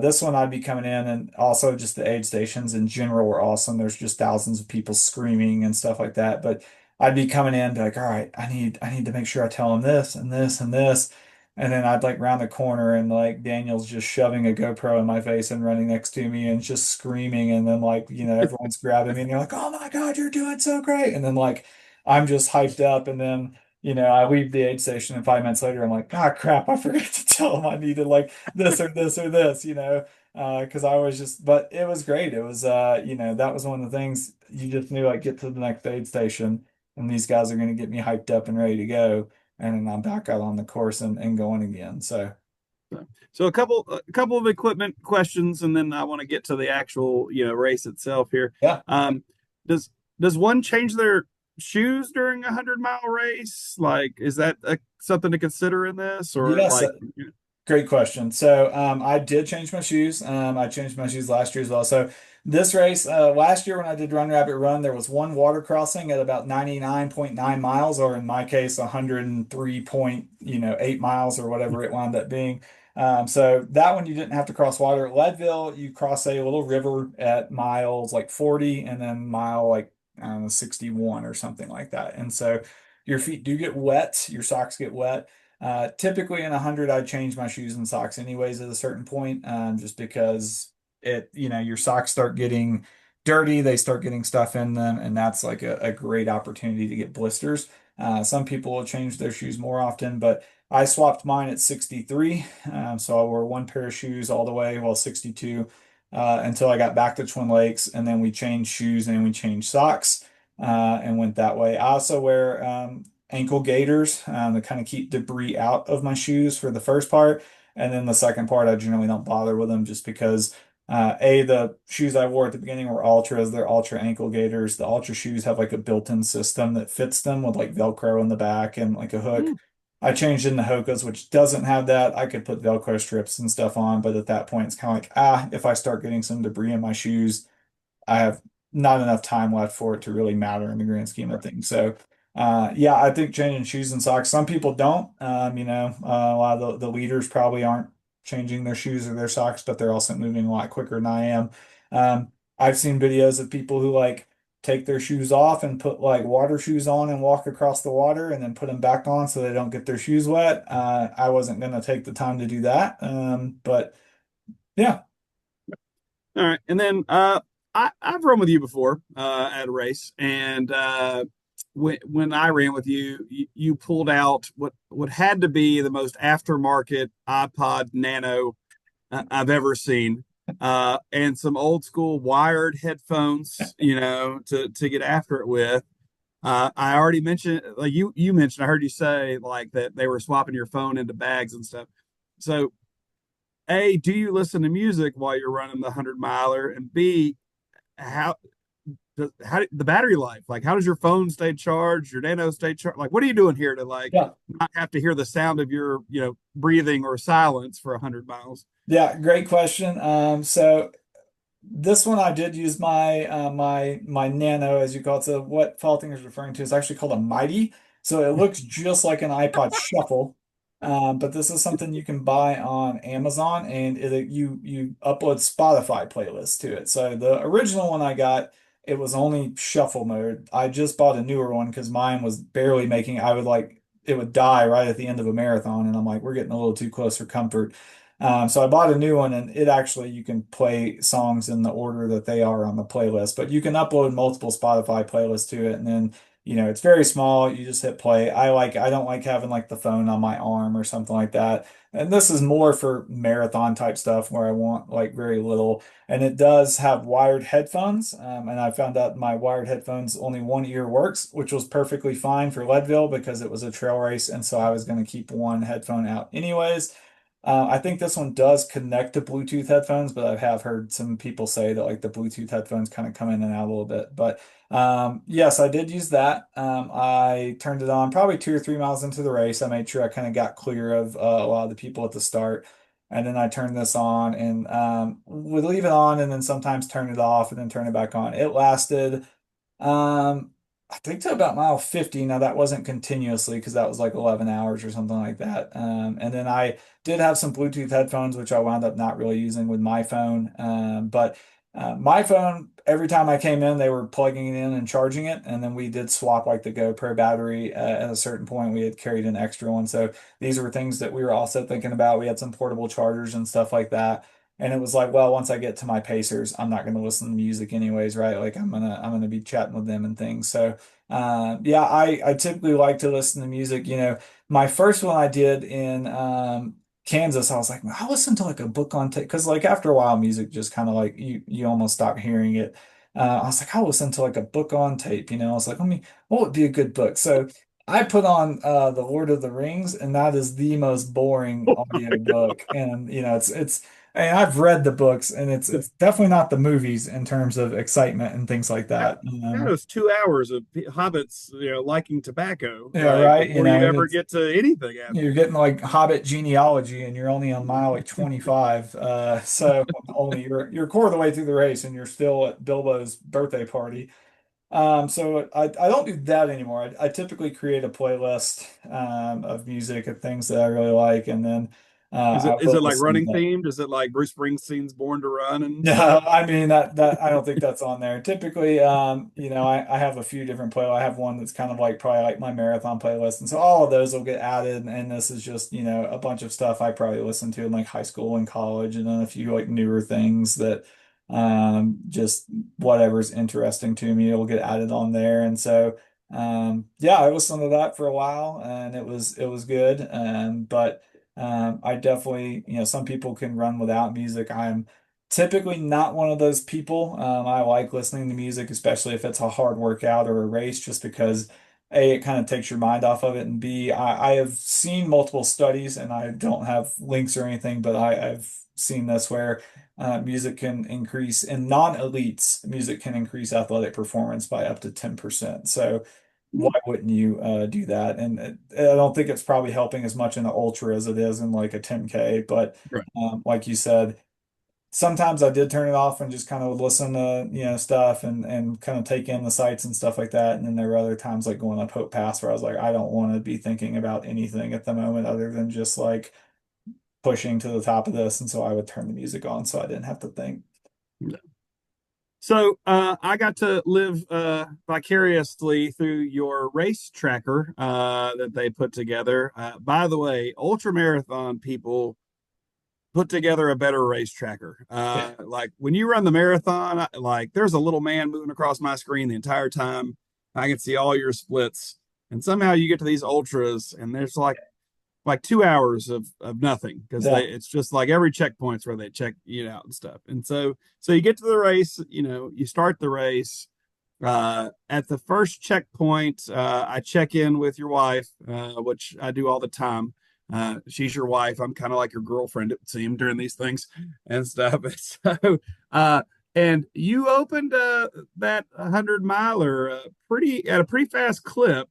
this one I'd be coming in, and also just the aid stations in general were awesome. There's just thousands of people screaming and stuff like that. But I'd be coming in, be like, all right, I need to make sure I tell them this and this and this. And then I'd like round the corner and like Daniel's just shoving a GoPro in my face and running next to me and just screaming. And then like, everyone's grabbing me and you're like, oh my God, you're doing so great. And then like I'm just hyped up. And then, I leave the aid station and 5 minutes later, I'm like, ah, crap, I forgot to tell them I needed like this or this or this, because I was just, but it was great. It was, that was one of the things you just knew like get to the next aid station and these guys are going to get me hyped up and ready to go, and then I'm back out on the course and going again. So So a couple of equipment questions, and then I want to get to the actual race itself here. yeah, Um, does one change their shoes during a 100-mile race? Like, is that something to consider in this, or yes, like? great question. So I did change my shoes. I changed my shoes last year as well. So this race, last year when I did Run Rabbit Run, there was one water crossing at about 99.9 miles, or in my case, 103.8 miles or whatever it wound up being. So that one you didn't have to cross water. Leadville, you cross a little river at miles like 40 and then mile like, I don't know, 61 or something like that. And so your feet do get wet, your socks get wet. Typically in 100, I'd change my shoes and socks anyways at a certain point, just because your socks start getting dirty, they start getting stuff in them, and that's like a great opportunity to get blisters. Some people will change their shoes more often, but I swapped mine at 63. So I wore one pair of shoes all the way, well, 62, until I got back to Twin Lakes, and then we changed shoes and we changed socks, and went that way. I also wear ankle gaiters to kind of keep debris out of my shoes for the first part. And then the second part, I generally don't bother with them just because, the shoes I wore at the beginning were Ultras. They're Ultra ankle gaiters. The Ultra shoes have like a built-in system that fits them with like Velcro in the back and like a hook. Hmm, I changed into Hoka's, which doesn't have that. I could put Velcro strips and stuff on, but at that point, it's kind of like, if I start getting some debris in my shoes, I have not enough time left for it to really matter in the grand scheme of right. things. So, yeah, I think changing shoes and socks. Some people don't. A lot of the leaders probably aren't changing their shoes or their socks, but they're also moving a lot quicker than I am. I've seen videos of people who like take their shoes off and put like water shoes on and walk across the water and then put them back on so they don't get their shoes wet. I wasn't going to take the time to do that. But yeah, All right, and then I've run with you before at a race, and when I ran with you, you pulled out what had to be the most aftermarket iPod Nano I've ever seen, and some old school wired headphones, to get after it with. I already mentioned, like you mentioned, I heard you say like that they were swapping your phone into bags and stuff. So, A, do you listen to music while you're running the 100 miler? And B, how the battery life? Like, how does your phone stay charged? Your Nano stay charged? Like, what are you doing here to like yeah. not have to hear the sound of your breathing or silence for 100 miles? Yeah, great question. So this one I did use my Nano, as you call it. So what Falting is referring to is actually called a Mighty. So it looks just like an iPod Shuffle, but this is something you can buy on Amazon, and you upload Spotify playlists to it. So the original one I got, it was only shuffle mode. I just bought a newer one because mine was barely making. I would like it would die right at the end of a marathon, and I'm like, we're getting a little too close for comfort. So I bought a new one, and it actually you can play songs in the order that they are on the playlist, but you can upload multiple Spotify playlists to it, and then it's very small. You just hit play. I don't like having like the phone on my arm or something like that. And this is more for marathon type stuff where I want like very little. And it does have wired headphones. And I found out my wired headphones only one ear works, which was perfectly fine for Leadville because it was a trail race, and so I was going to keep one headphone out anyways. I think this one does connect to Bluetooth headphones, but I have heard some people say that like the Bluetooth headphones kind of come in and out a little bit. But yes, I did use that. I turned it on probably 2 or 3 miles into the race. I made sure I kind of got clear of a lot of the people at the start. And then I turned this on and would leave it on and then sometimes turn it off and then turn it back on. It lasted. Um, I think to about mile 50. Now that wasn't continuously because that was like 11 hours or something like that. And then I did have some Bluetooth headphones, which I wound up not really using with my phone. But my phone, every time I came in, they were plugging it in and charging it. And then we did swap like the GoPro battery at a certain point. We had carried an extra one. So these were things that we were also thinking about. We had some portable chargers and stuff like that. And it was like, well, once I get to my Pacers, I'm not going to listen to music anyways, right? Like I'm gonna be chatting with them and things. So yeah, I typically like to listen to music. My first one I did in Kansas, I was like, I listen to like a book on tape because like after a while, music just kind of like you almost stop hearing it. I was like, I'll listen to like a book on tape. I was like, what would be a good book? So I put on The Lord of the Rings, and that is the most boring audio book. And and I've read the books, and it's definitely not the movies in terms of excitement and things like That, that. that was 2 hours of hobbits, liking tobacco, Yeah, like right. before you And ever it's get to anything you're after. getting like Hobbit genealogy, and you're only on mile like 25. So only you're a quarter of the way through the race, and you're still at Bilbo's birthday party. So I don't do that anymore. I typically create a playlist of music and things that I really like, and then Is I it is will it like listen to running that. themed? Is it like Bruce Springsteen's Born to Run and No, stuff? I mean that I don't think that's on there. Typically, I have a few different playlists. I have one that's kind of like probably like my marathon playlist, and so all of those will get added. And this is just a bunch of stuff I probably listened to in like high school and college, and then a few like newer things that just whatever's interesting to me will get added on there. And so yeah, I listened to that for a while, and it was good. But I definitely some people can run without music. I'm typically not one of those people. I like listening to music, especially if it's a hard workout or a race, just because A, it kind of takes your mind off of it, and B, I have seen multiple studies, and I don't have links or anything, but I've seen this where music can increase, in non-elites, music can increase athletic performance by up to 10%. So why wouldn't you do that? And I don't think it's probably helping as much in the ultra as it is in like a 10K, but Right. like you said, sometimes I did turn it off and just kind of would listen to, stuff and kind of take in the sights and stuff like that. And then there were other times like going up Hope Pass where I was like, I don't want to be thinking about anything at the moment other than just like pushing to the top of this. And so I would turn the music on so I didn't have to think. So I got to live vicariously through your race tracker that they put together. By the way, ultra marathon people put together a better race tracker. Yeah. Like when you run the marathon, like there's a little man moving across my screen the entire time. I can see all your splits, and somehow you get to these ultras, and there's like 2 hours of nothing because they Yeah. it's just like every checkpoint's where they check you out and stuff. And so you get to the race, you start the race. At the first checkpoint, I check in with your wife, which I do all the time. She's your wife. I'm kind of like your girlfriend, it would seem, during these things and stuff. So, uh, and you opened that 100 miler pretty at a pretty fast clip.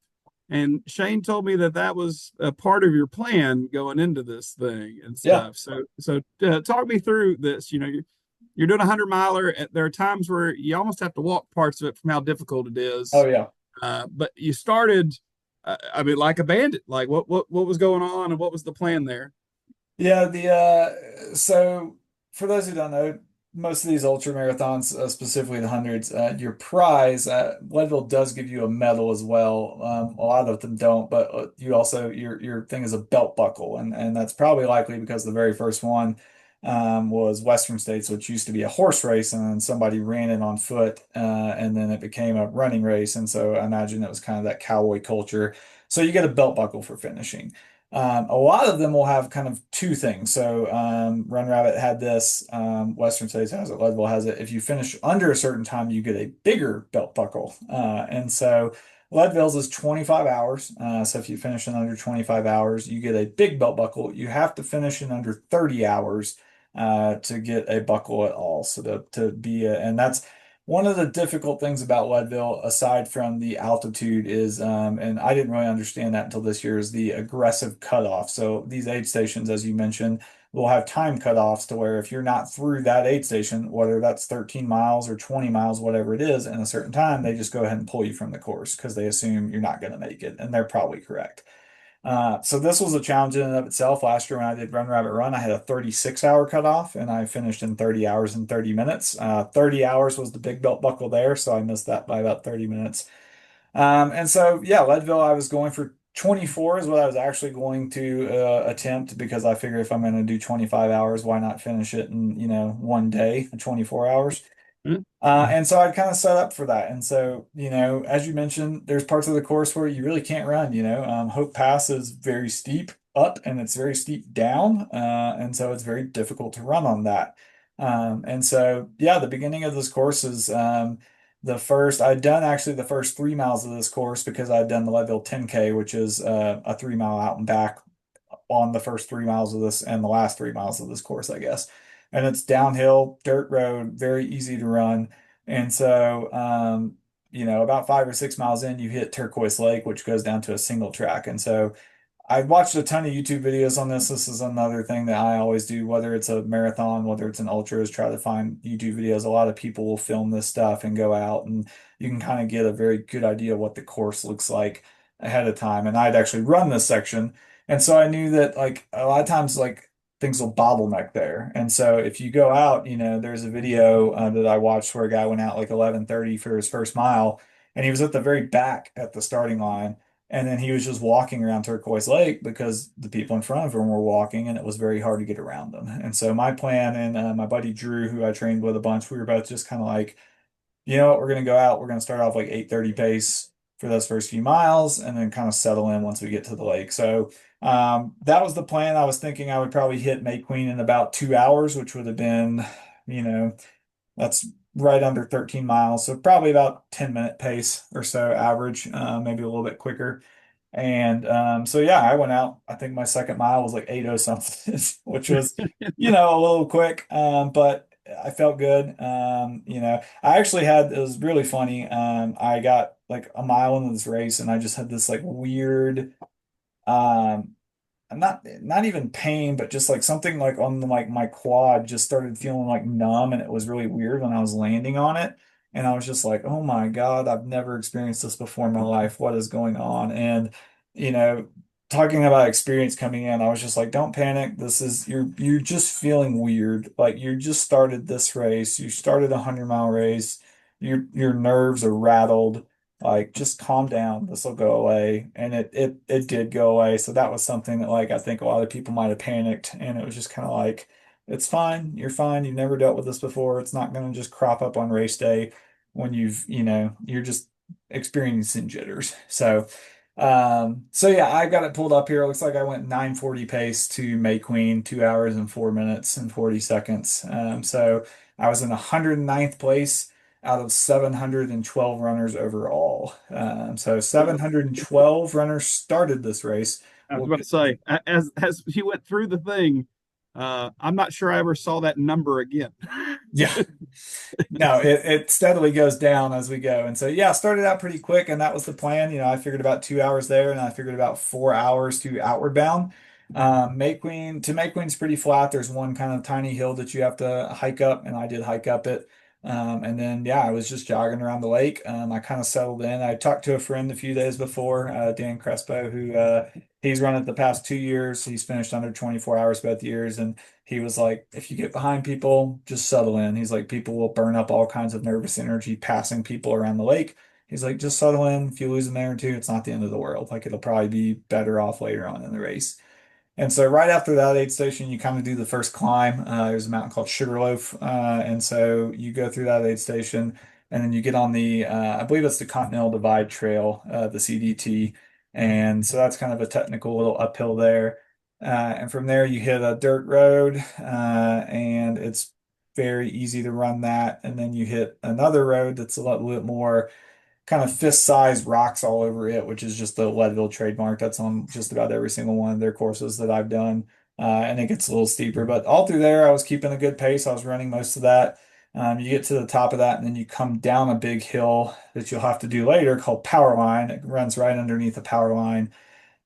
And Shane told me that that was a part of your plan going into this thing and Yeah. stuff. So talk me through this. You're doing a 100 miler. There are times where you almost have to walk parts of it from how difficult it Oh is. yeah. But you started, I mean, like a bandit. Like what was going on and what was the plan there? Yeah, so for those who don't know, most of these ultra marathons, specifically the hundreds, your prize, Leadville does give you a medal as well. A lot of them don't, but you also your thing is a belt buckle, and that's probably likely because the very first one was Western States, which used to be a horse race, and then somebody ran it on foot, and then it became a running race, and so I imagine it was kind of that cowboy culture. So you get a belt buckle for finishing. A lot of them will have kind of two things. So Run Rabbit had this, Western States has it, Leadville has it. If you finish under a certain time, you get a bigger belt buckle. And so Leadville's is 25 hours. So if you finish in under 25 hours, you get a big belt buckle. You have to finish in under 30 hours to get a buckle at all. So to be and that's one of the difficult things about Leadville, aside from the altitude, is and I didn't really understand that until this year, is the aggressive cutoff. So these aid stations, as you mentioned, will have time cutoffs to where if you're not through that aid station, whether that's 13 miles or 20 miles, whatever it is, in a certain time, they just go ahead and pull you from the course because they assume you're not going to make it, and they're probably correct. So this was a challenge in and of itself. Last year when I did Run Rabbit Run, I had a 36-hour cutoff and I finished in 30 hours and 30 minutes. 30 hours was the big belt buckle there, so I missed that by about 30 minutes. And so, yeah, Leadville, I was going for 24 is what I was actually going to attempt because I figure if I'm going to do 25 hours, why not finish it in, one day, 24 hours? And so I'd kind of set up for that. And so, as you mentioned, there's parts of the course where you really can't run, Hope Pass is very steep up and it's very steep down. And so it's very difficult to run on that. And so, yeah, the beginning of this course is I'd done actually the first 3 miles of this course because I'd done the Leadville 10K, which is a 3 mile out and back on the first 3 miles of this and the last 3 miles of this course, I guess. And it's downhill, dirt road, very easy to run. And so, about 5 or 6 miles in, you hit Turquoise Lake, which goes down to a single track. And so I watched a ton of YouTube videos on this. This is another thing that I always do, whether it's a marathon, whether it's an ultra, is try to find YouTube videos. A lot of people will film this stuff and go out, and you can kind of get a very good idea of what the course looks like ahead of time. And I'd actually run this section. And so I knew that like a lot of times like things will bottleneck there. And so if you go out, there's a video that I watched where a guy went out like 11:30 for his first mile, and he was at the very back at the starting line. And then he was just walking around Turquoise Lake because the people in front of him were walking and it was very hard to get around them. And so my plan and my buddy Drew, who I trained with a bunch, we were both just kind of like, you know what, we're going to go out. We're going to start off like 8:30 pace for those first few miles and then kind of settle in once we get to the lake. So that was the plan. I was thinking I would probably hit May Queen in about 2 hours, which would have been, you know, that's right under 13 miles. So probably about 10-minute pace or so average, maybe a little bit quicker. And so yeah, I went out. I think my second mile was like 8:0 something, which was, a little quick. But I felt good. I actually it was really funny. I got like a mile into this race and I just had this like weird um not even pain, but just like something like on like my quad just started feeling like numb, and it was really weird when I was landing on it. And I was just like, oh my God, I've never experienced this before in my life. What is going on? And you know, talking about experience coming in, I was just like, don't panic. You're just feeling weird. Like you just started this race. You started a 100-mile race. Your nerves are rattled, like just calm down, this will go away. And it did go away. So that was something that like I think a lot of people might have panicked, and it was just kind of like, it's fine, you're fine, you've never dealt with this before, it's not going to just crop up on race day when you're just experiencing jitters. So yeah, I got it pulled up here. It looks like I went 9:40 pace to May Queen, 2 hours and 4 minutes and 40 seconds. So I was in 109th place out of 712 runners overall. So 712 runners started this race. I was We'll about to get say, as you went through the thing, I'm not sure I ever saw that number again. Yeah. No, it steadily goes down as we go. And so, yeah, started out pretty quick, and that was the plan. I figured about 2 hours there, and I figured about 4 hours to outward bound. May Queen's pretty flat. There's one kind of tiny hill that you have to hike up, and I did hike up it. And then, yeah, I was just jogging around the lake. I kind of settled in. I talked to a friend a few days before, Dan Crespo, who he's run it the past 2 years. He's finished under 24 hours both years, and he was like, if you get behind people, just settle in. He's like, people will burn up all kinds of nervous energy passing people around the lake. He's like, just settle in. If you lose a minute or two, it's not the end of the world. Like, it'll probably be better off later on in the race. And so right after that aid station, you kind of do the first climb. There's a mountain called Sugarloaf. And so you go through that aid station and then you get on I believe it's the Continental Divide Trail, the CDT. And so that's kind of a technical little uphill there. And from there you hit a dirt road, and it's very easy to run that. And then you hit another road that's a little bit more kind of fist-sized rocks all over it, which is just the Leadville trademark. That's on just about every single one of their courses that I've done. And it gets a little steeper, but all through there, I was keeping a good pace. I was running most of that. You get to the top of that, and then you come down a big hill that you'll have to do later called Power Line. It runs right underneath the power line.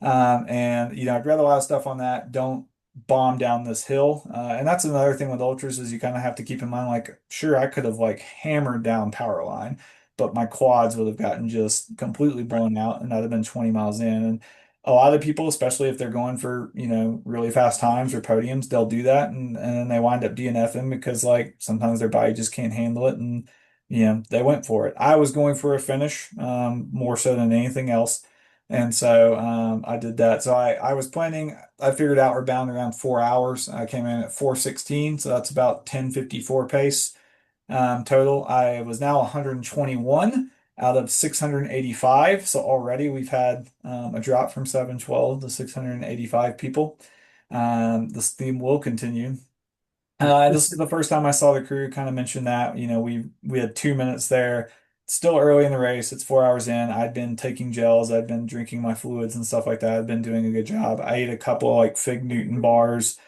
And I've read a lot of stuff on that. Don't bomb down this hill. And that's another thing with ultras is you kind of have to keep in mind, like, sure, I could have like hammered down power line, but my quads would have gotten just completely Right. blown out, and I'd have been 20 miles in. And a lot of people, especially if they're going for, really fast times or podiums, they'll do that, and then they wind up DNFing because like sometimes their body just can't handle it, and they went for it. I was going for a finish, more so than anything else. And so I did that. So I was planning, I figured out we're bound around 4 hours. I came in at 4:16, so that's about 10:54 pace total. I was now 121 out of 685. So already we've had a drop from 712 to 685 people. This theme will continue. This is the first time I saw the crew kind of mention that. We had 2 minutes there. Still early in the race. It's 4 hours in. I'd been taking gels. I'd been drinking my fluids and stuff like that. I'd been doing a good job. I ate a couple of like Fig Newton bars,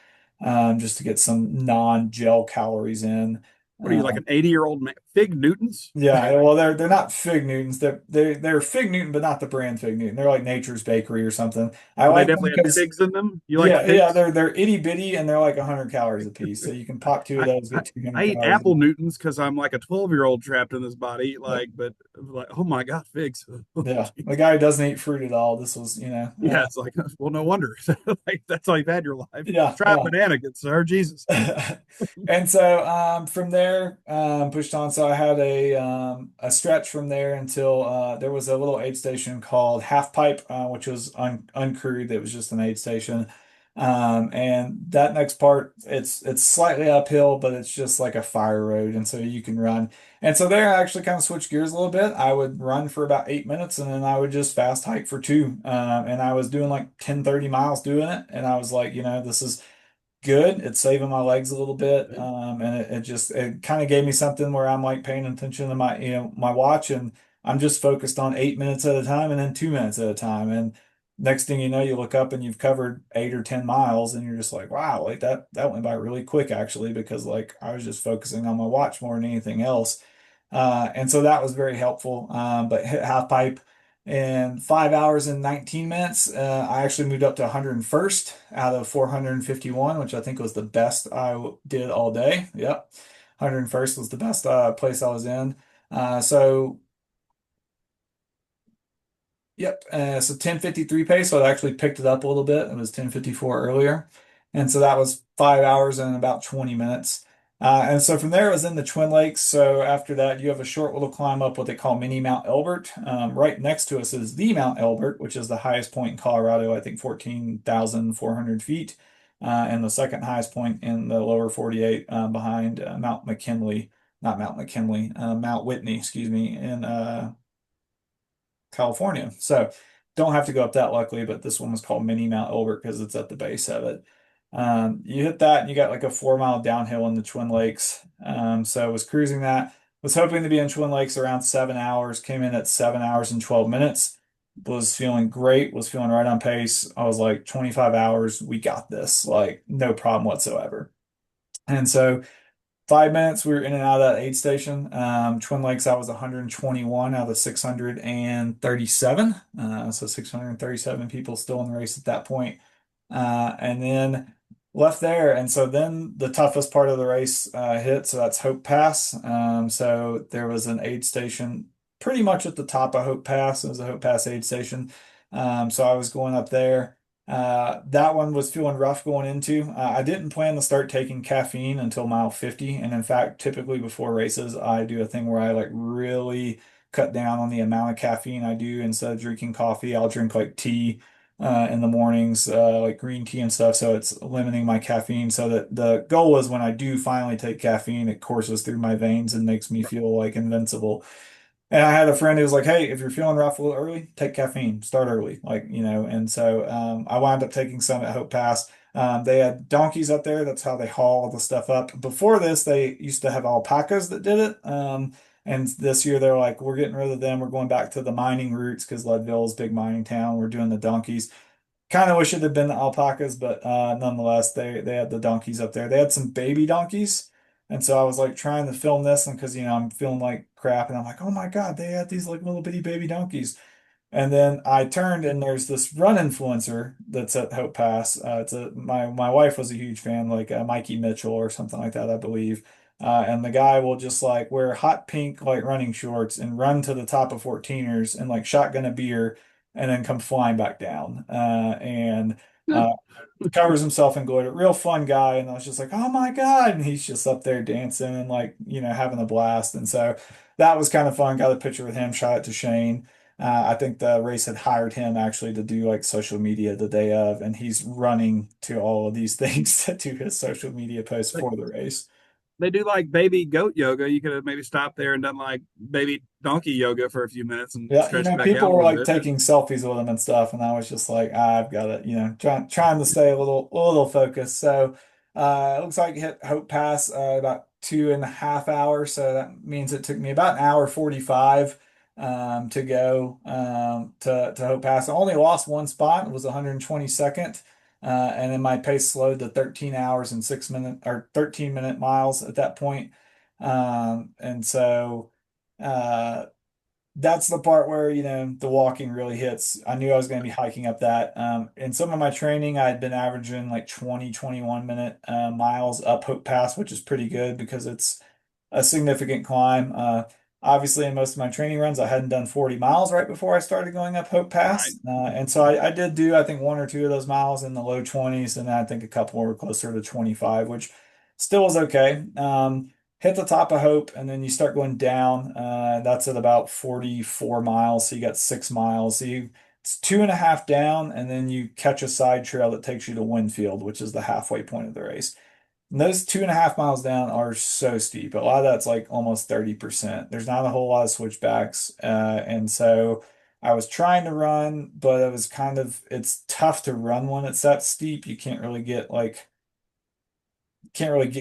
just to get some non-gel calories in. What are you, like Um, an 80-year-old man? Fig Newtons? yeah, well, they're not Fig Newtons. They're Fig Newton, but not the brand Fig Newton. They're like Nature's Bakery or something. I Well, they like them definitely had because figs in them. You like yeah, yeah, figs? they're itty bitty and they're like 100 calories a piece. So you can pop two of I, those, I, get I 200 eat calories apple in. Newtons because I'm like a 12-year-old trapped in this body. Yep. But like, oh my God, figs. Oh, Yeah, the geez. guy who doesn't eat fruit at all. This was, Yeah, it's like, well, no wonder. Like, that's all you've had your life. yeah, Try a yeah. banana, good sir. Jesus. And so from there, pushed on. So I had a stretch from there until there was a little aid station called Half Pipe, which was uncrewed. It was just an aid station. And that next part, it's slightly uphill, but it's just like a fire road, and so you can run. And so there, I actually kind of switched gears a little bit. I would run for about 8 minutes, and then I would just fast hike for two. And I was doing like 10, 30 miles doing it, and I was like, this is good. It's saving my legs a little bit. And it kind of gave me something where I'm like paying attention to my watch, and I'm just focused on 8 minutes at a time and then 2 minutes at a time. And next thing you know, you look up and you've covered 8 or 10 miles, and you're just like, wow, like that went by really quick actually, because like I was just focusing on my watch more than anything else. And so that was very helpful. But hit half pipe in 5 hours and 19 minutes. I actually moved up to 101st out of 451, which I think was the best did all day. Yep. 101st was the best place I was in. So Yep. So 10:53 pace. So I actually picked it up a little bit. It was 10:54 earlier. And so that was 5 hours and about 20 minutes. And so from there, it was in the Twin Lakes. So after that, you have a short little climb up what they call Mini Mount Elbert. Right next to us is the Mount Elbert, which is the highest point in Colorado, I think 14,400 feet. And the second highest point in the lower 48 behind Mount McKinley, not Mount McKinley, Mount Whitney, excuse me, in California. So don't have to go up that luckily, but this one was called Mini Mount Elbert because it's at the base of it. You hit that and you got like a 4 mile downhill in the Twin Lakes. So I was cruising that. Was hoping to be in Twin Lakes around 7 hours. Came in at 7 hours and 12 minutes. Was feeling great. Was feeling right on pace. I was like 25 hours. We got this. Like no problem whatsoever. And so 5 minutes, we were in and out of that aid station. Twin Lakes, I was 121 out of 637. So 637 people still in the race at that point. And then left there. And so then the toughest part of the race hit. So that's Hope Pass. So there was an aid station pretty much at the top of Hope Pass. It was a Hope Pass aid station. So I was going up there. That one was feeling rough going into. I didn't plan to start taking caffeine until mile 50. And in fact, typically before races, I do a thing where I like really cut down on the amount of caffeine I do. Instead of drinking coffee, I'll drink like tea in the mornings, like green tea and stuff. So it's limiting my caffeine so that the goal is when I do finally take caffeine, it courses through my veins and makes me feel like invincible. And I had a friend who was like, "Hey, if you're feeling rough a little early, take caffeine. Start early." And so I wound up taking some at Hope Pass. They had donkeys up there. That's how they haul all the stuff up. Before this, they used to have alpacas that did it. And this year they're like, we're getting rid of them. We're going back to the mining routes because Leadville is a big mining town. We're doing the donkeys. Kind of wish it had been the alpacas, but nonetheless, they had the donkeys up there. They had some baby donkeys, and so I was like trying to film this, and because I'm feeling like crap, and I'm like, oh my God, they had these like little bitty baby donkeys. And then I turned, and there's this run influencer that's at Hope Pass. It's a my wife was a huge fan, like Mikey Mitchell or something like that, I believe. And the guy will just like wear hot pink like running shorts and run to the top of 14ers and like shotgun a beer and then come flying back down. And covers himself in glitter. Real fun guy. And I was just like, oh my God. And he's just up there dancing and like, having a blast. And so that was kind of fun. Got a picture with him, shot it to Shane. I think the race had hired him actually to do like social media the day of, and he's running to all of these things to do his social media posts Like for the race. they do like baby goat yoga. You could have maybe stopped there and done like baby donkey yoga for a few minutes and Yeah, stretched back people out a were little like bit. taking selfies with him and stuff, and I was just like, I've got to, trying to stay a little focused. So, it looks like it hit Hope Pass about 2.5 hours. So that means it took me about an hour 45 to go to Hope Pass. I only lost one spot. It was 122nd, and then my pace slowed to 13 hours and 6 minute or 13-minute miles at that point. And so. Uh, that's the part where, the walking really hits. I knew I was going to be hiking up that. In some of my training, I had been averaging like 20, 21-minute miles up Hope Pass, which is pretty good because it's a significant climb. Obviously, in most of my training runs, I hadn't done 40 miles right before I started going up Hope Right. Pass. And so I did do, I think, one or two of those miles in the low 20s, and I think a couple were closer to 25, which still was okay. Hit the top of Hope, and then you start going down. That's at about 44 miles. So you got 6 miles. It's 2.5 down, and then you catch a side trail that takes you to Winfield, which is the halfway point of the race. And those 2.5 miles down are so steep. A lot of that's like almost 30%. There's not a whole lot of switchbacks. And so I was trying to run, but it's tough to run when it's that steep. You can't really get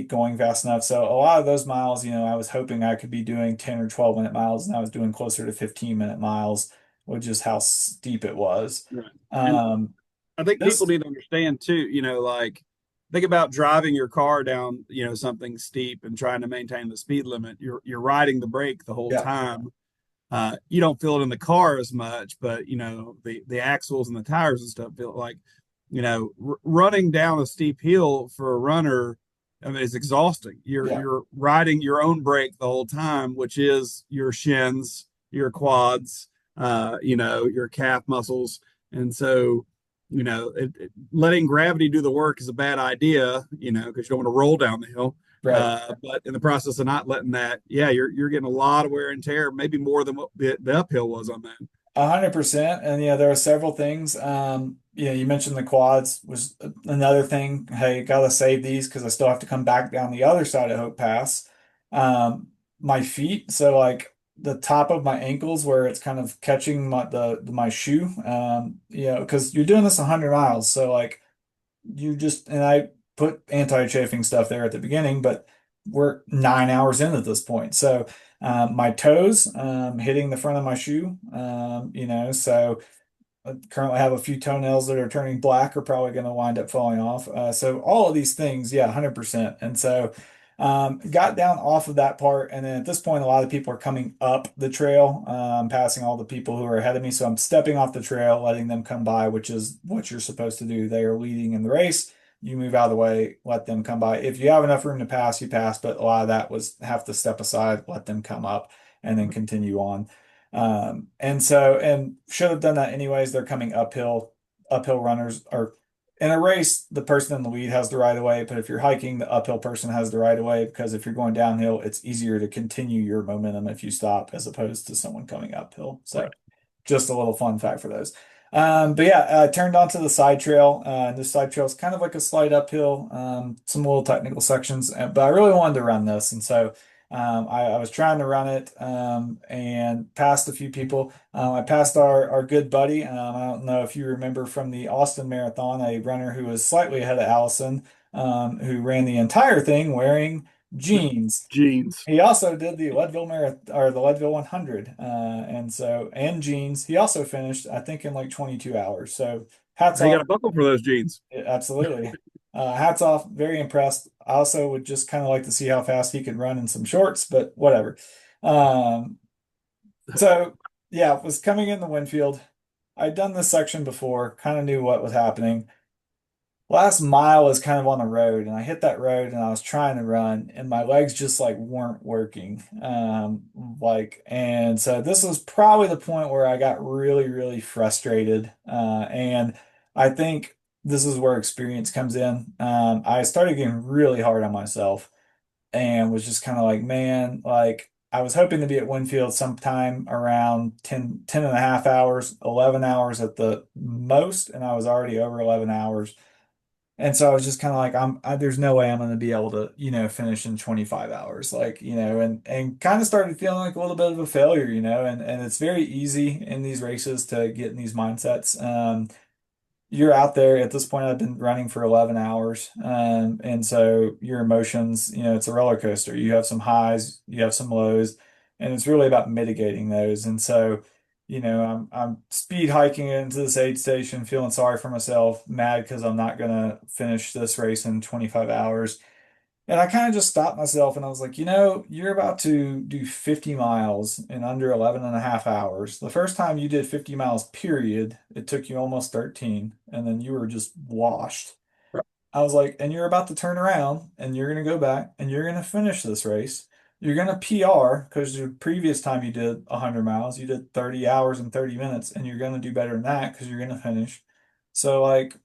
going fast enough. So a lot of those miles, I was hoping I could be doing 10 or 12-minute miles, and I was doing closer to 15-minute miles, which is how steep it was. Right. And Um, I think people this, need to understand too, like think about driving your car down, something steep and trying to maintain the speed limit. You're riding the brake the whole yeah, time. You don't feel it in the car as much, but the axles and the tires and stuff feel like, running down a steep hill for a runner, I mean, it's exhausting. You're yeah, you're riding your own brake the whole time, which is your shins, your quads, your calf muscles, and so letting gravity do the work is a bad idea, because you don't want to roll down the hill. right. But in the process of not letting that, yeah, you're getting a lot of wear and tear, maybe more than what the uphill was on that. 100%. And there are several things. You mentioned the quads was another thing. Hey, gotta save these because I still have to come back down the other side of Hope Pass. My feet, so like the top of my ankles where it's kind of catching my shoe. Because you're doing this 100 miles, so like and I put anti-chafing stuff there at the beginning, but we're 9 hours in at this point. So my toes hitting the front of my shoe, so I currently have a few toenails that are turning black are probably going to wind up falling off. So all of these things, yeah, 100%. And so got down off of that part. And then at this point, a lot of people are coming up the trail, passing all the people who are ahead of me. So I'm stepping off the trail, letting them come by, which is what you're supposed to do. They are leading in the race. You move out of the way, let them come by. If you have enough room to pass, you pass. But a lot of that was have to step aside, let them come up, and then continue on. And should have done that anyways. They're coming uphill runners are in a race, the person in the lead has the right of way, but if you're hiking, the uphill person has the right of way because if you're going downhill, it's easier to continue your momentum if you stop as opposed to someone coming uphill. So Right. just a little fun fact for those. But yeah, I turned onto the side trail. This side trail is kind of like a slight uphill, some little technical sections, but I really wanted to run this. And so I was trying to run it and passed a few people. I passed our good buddy. I don't know if you remember from the Austin Marathon, a runner who was slightly ahead of Allison, who ran the entire thing wearing jeans. Jeans. He also did the Leadville Marathon or the Leadville 100, and jeans. He also finished, I think, in like 22 hours. So hats He got off. a buckle for those jeans. Yeah, absolutely. Hats off. Very impressed. I also would just kind of like to see how fast he could run in some shorts, but whatever. Um, so yeah, was coming in the Winfield. I'd done this section before, kind of knew what was happening. Last mile was kind of on the road, and I hit that road and I was trying to run, and my legs just like weren't working. And so this was probably the point where I got really, really frustrated. And I think this is where experience comes in. I started getting really hard on myself and was just kind of like, man, like I was hoping to be at Winfield sometime around 10 and a half hours, 11 hours at the most, and I was already over 11 hours. And so I was just kind of like, there's no way I'm going to be able to, finish in 25 hours, like, and kind of started feeling like a little bit of a failure, and it's very easy in these races to get in these mindsets. You're out there at this point. I've been running for 11 hours. And so your emotions, it's a roller coaster. You have some highs, you have some lows, and it's really about mitigating those. And so, I'm speed hiking into this aid station, feeling sorry for myself, mad because I'm not gonna finish this race in 25 hours. And I kind of just stopped myself and I was like, you're about to do 50 miles in under 11 and a half hours. The first time you did 50 miles, period, it took you almost 13, and then you were just washed. I was like, and you're about to turn around and you're going to go back and you're going to finish this race. You're going to PR because the previous time you did 100 miles, you did 30 hours and 30 minutes, and you're going to do better than that because you're going to finish. So, like,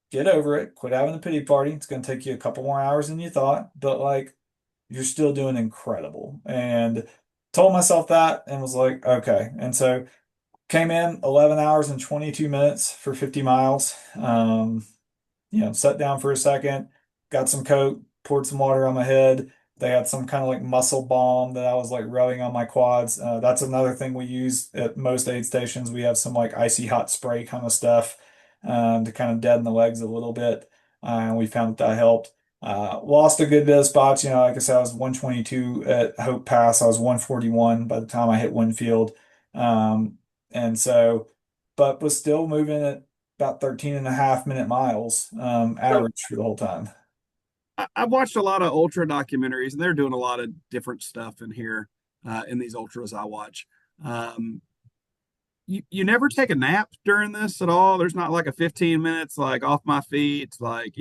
get over it. Quit having a pity party. It's going to take you a couple more hours than you thought, but like you're still doing incredible. And told myself that and was like, okay. And so came in 11 hours and 22 minutes for 50 miles. Sat down for a second, got some Coke, poured some water on my head. They had some kind of like muscle balm that I was like rubbing on my quads. That's another thing we use at most aid stations. We have some like icy hot spray kind of stuff to kind of deaden the legs a little bit. And we found that helped. Lost a good bit of spots. Like I said, I was 122 at Hope Pass. I was 141 by the time I hit Winfield. And so, but was still moving at about 13 and a half minute miles So average for the whole time. I've watched a lot of ultra documentaries, and they're doing a lot of different stuff in here in these ultras I watch. Um, you never take a nap during this at all. There's not like a 15 minutes like off my feet, like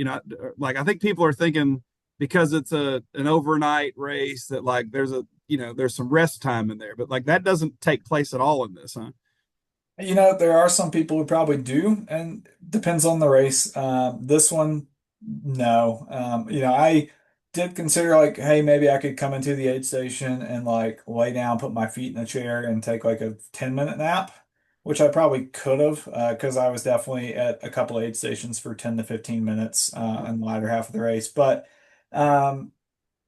like I think people are thinking because it's an overnight race that like there's some rest time in there, but like that doesn't take place at all in this, huh? There are some people who probably do, and depends on the race. This one, no. I did consider like, hey, maybe I could come into the aid station and like lay down, put my feet in a chair, and take like a 10-minute nap, which I probably could have, because I was definitely at a couple aid stations for 10 to 15 minutes in the latter half of the race. But um,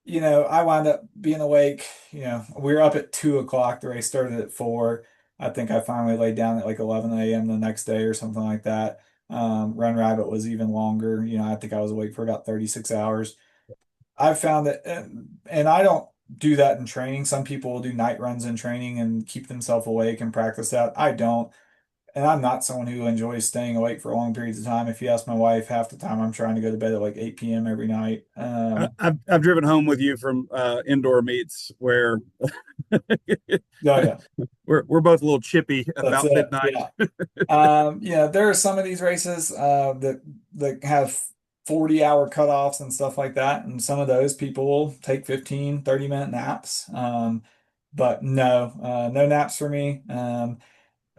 I wound up being awake. We were up at 2 o'clock. The race started at 4. I think I finally laid down at like 11 a.m. the next day or something like that. Run Rabbit was even longer. I think I was awake for about 36 hours. I found that, and I don't do that in training. Some people will do night runs in training and keep themselves awake and practice that. I don't. And I'm not someone who enjoys staying awake for long periods of time. If you ask my wife, half the time I'm trying to go to bed at like 8 p.m. every night. I've driven home with you from indoor meets where Oh yeah. we're both a little chippy That's about it. midnight. Yeah. There are some of these races that have 40-hour cutoffs and stuff like that. And some of those people will take 15, 30-minute naps. But no, no naps for me.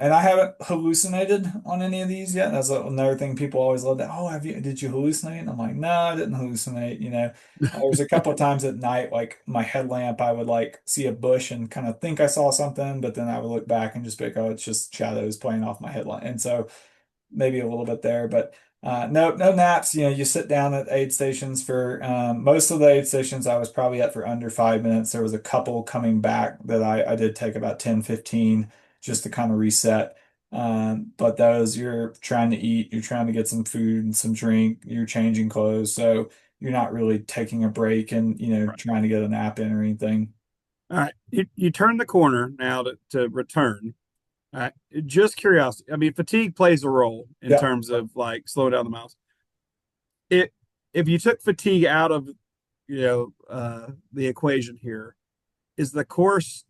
And I haven't hallucinated on any of these yet. That's another thing people always love that. Oh, did you hallucinate? And I'm like, no, I didn't hallucinate. There was a couple of times at night, like my headlamp, I would like see a bush and kind of think I saw something, but then I would look back and just be like, oh, it's just shadows playing off my headlamp. And so maybe a little bit there, but no naps. You sit down at aid stations for most of the aid stations I was probably at for under 5 minutes. There was a couple coming back that I did take about 10, 15 just to kind of reset. But those you're trying to eat, you're trying to get some food and some drink, you're changing clothes. So you're not really taking a break and, Right. trying to get a nap in or anything. All right. You turn the corner now to return. Uh, just curiosity. I mean, fatigue plays a role in Yeah. terms of like slowing down the miles. It if you took fatigue out of the equation here, is the course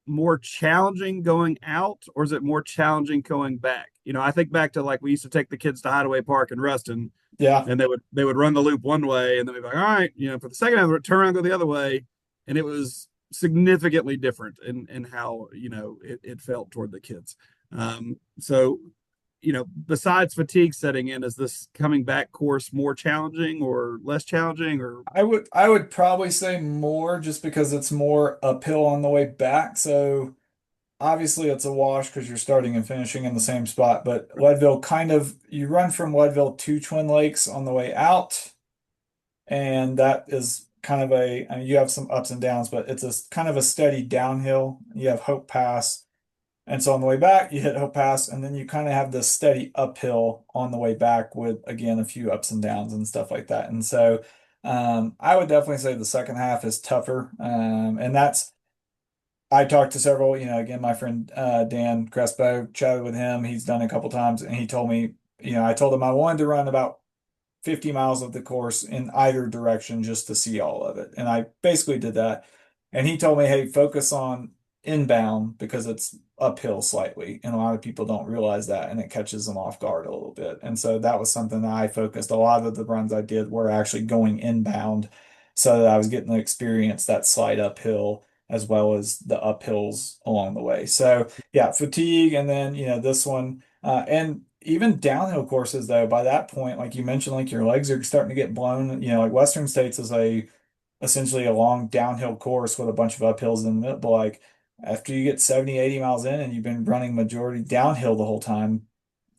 more challenging going out, or is it more challenging going back? I think back to like we used to take the kids to Hideaway Park in Ruston, Yeah. and they would run the loop one way, and then we'd be like, all right, for the second half, turn around, go the other way, and it was significantly different in how it felt toward the kids. So besides fatigue setting in, is this coming back course more challenging or less challenging or I would probably say more just because it's more uphill on the way back. So obviously it's a wash because you're starting and finishing in the same spot, but Leadville kind of you run from Leadville to Twin Lakes on the way out, and that is kind of I mean, you have some ups and downs, but it's a kind of a steady downhill. You have Hope Pass. And so on the way back, you hit Hope Pass, and then you kind of have this steady uphill on the way back with, again, a few ups and downs and stuff like that. And so I would definitely say the second half is tougher. And I talked to several, again, my friend Dan Crespo, chatted with him. He's done it a couple times, and he told me, I told him I wanted to run about 50 miles of the course in either direction just to see all of it. And I basically did that. And he told me, hey, focus on inbound because it's uphill slightly. And a lot of people don't realize that and it catches them off guard a little bit. And so that was something that I focused. A lot of the runs I did were actually going inbound so that I was getting to experience that slide uphill as well as the uphills along the way. So yeah, fatigue. And then, this one, and even downhill courses though, by that point, like you mentioned, like your legs are starting to get blown. Like Western States is essentially a long downhill course with a bunch of uphills in it. But like after you get 70, 80 miles in and you've been running majority downhill the whole time,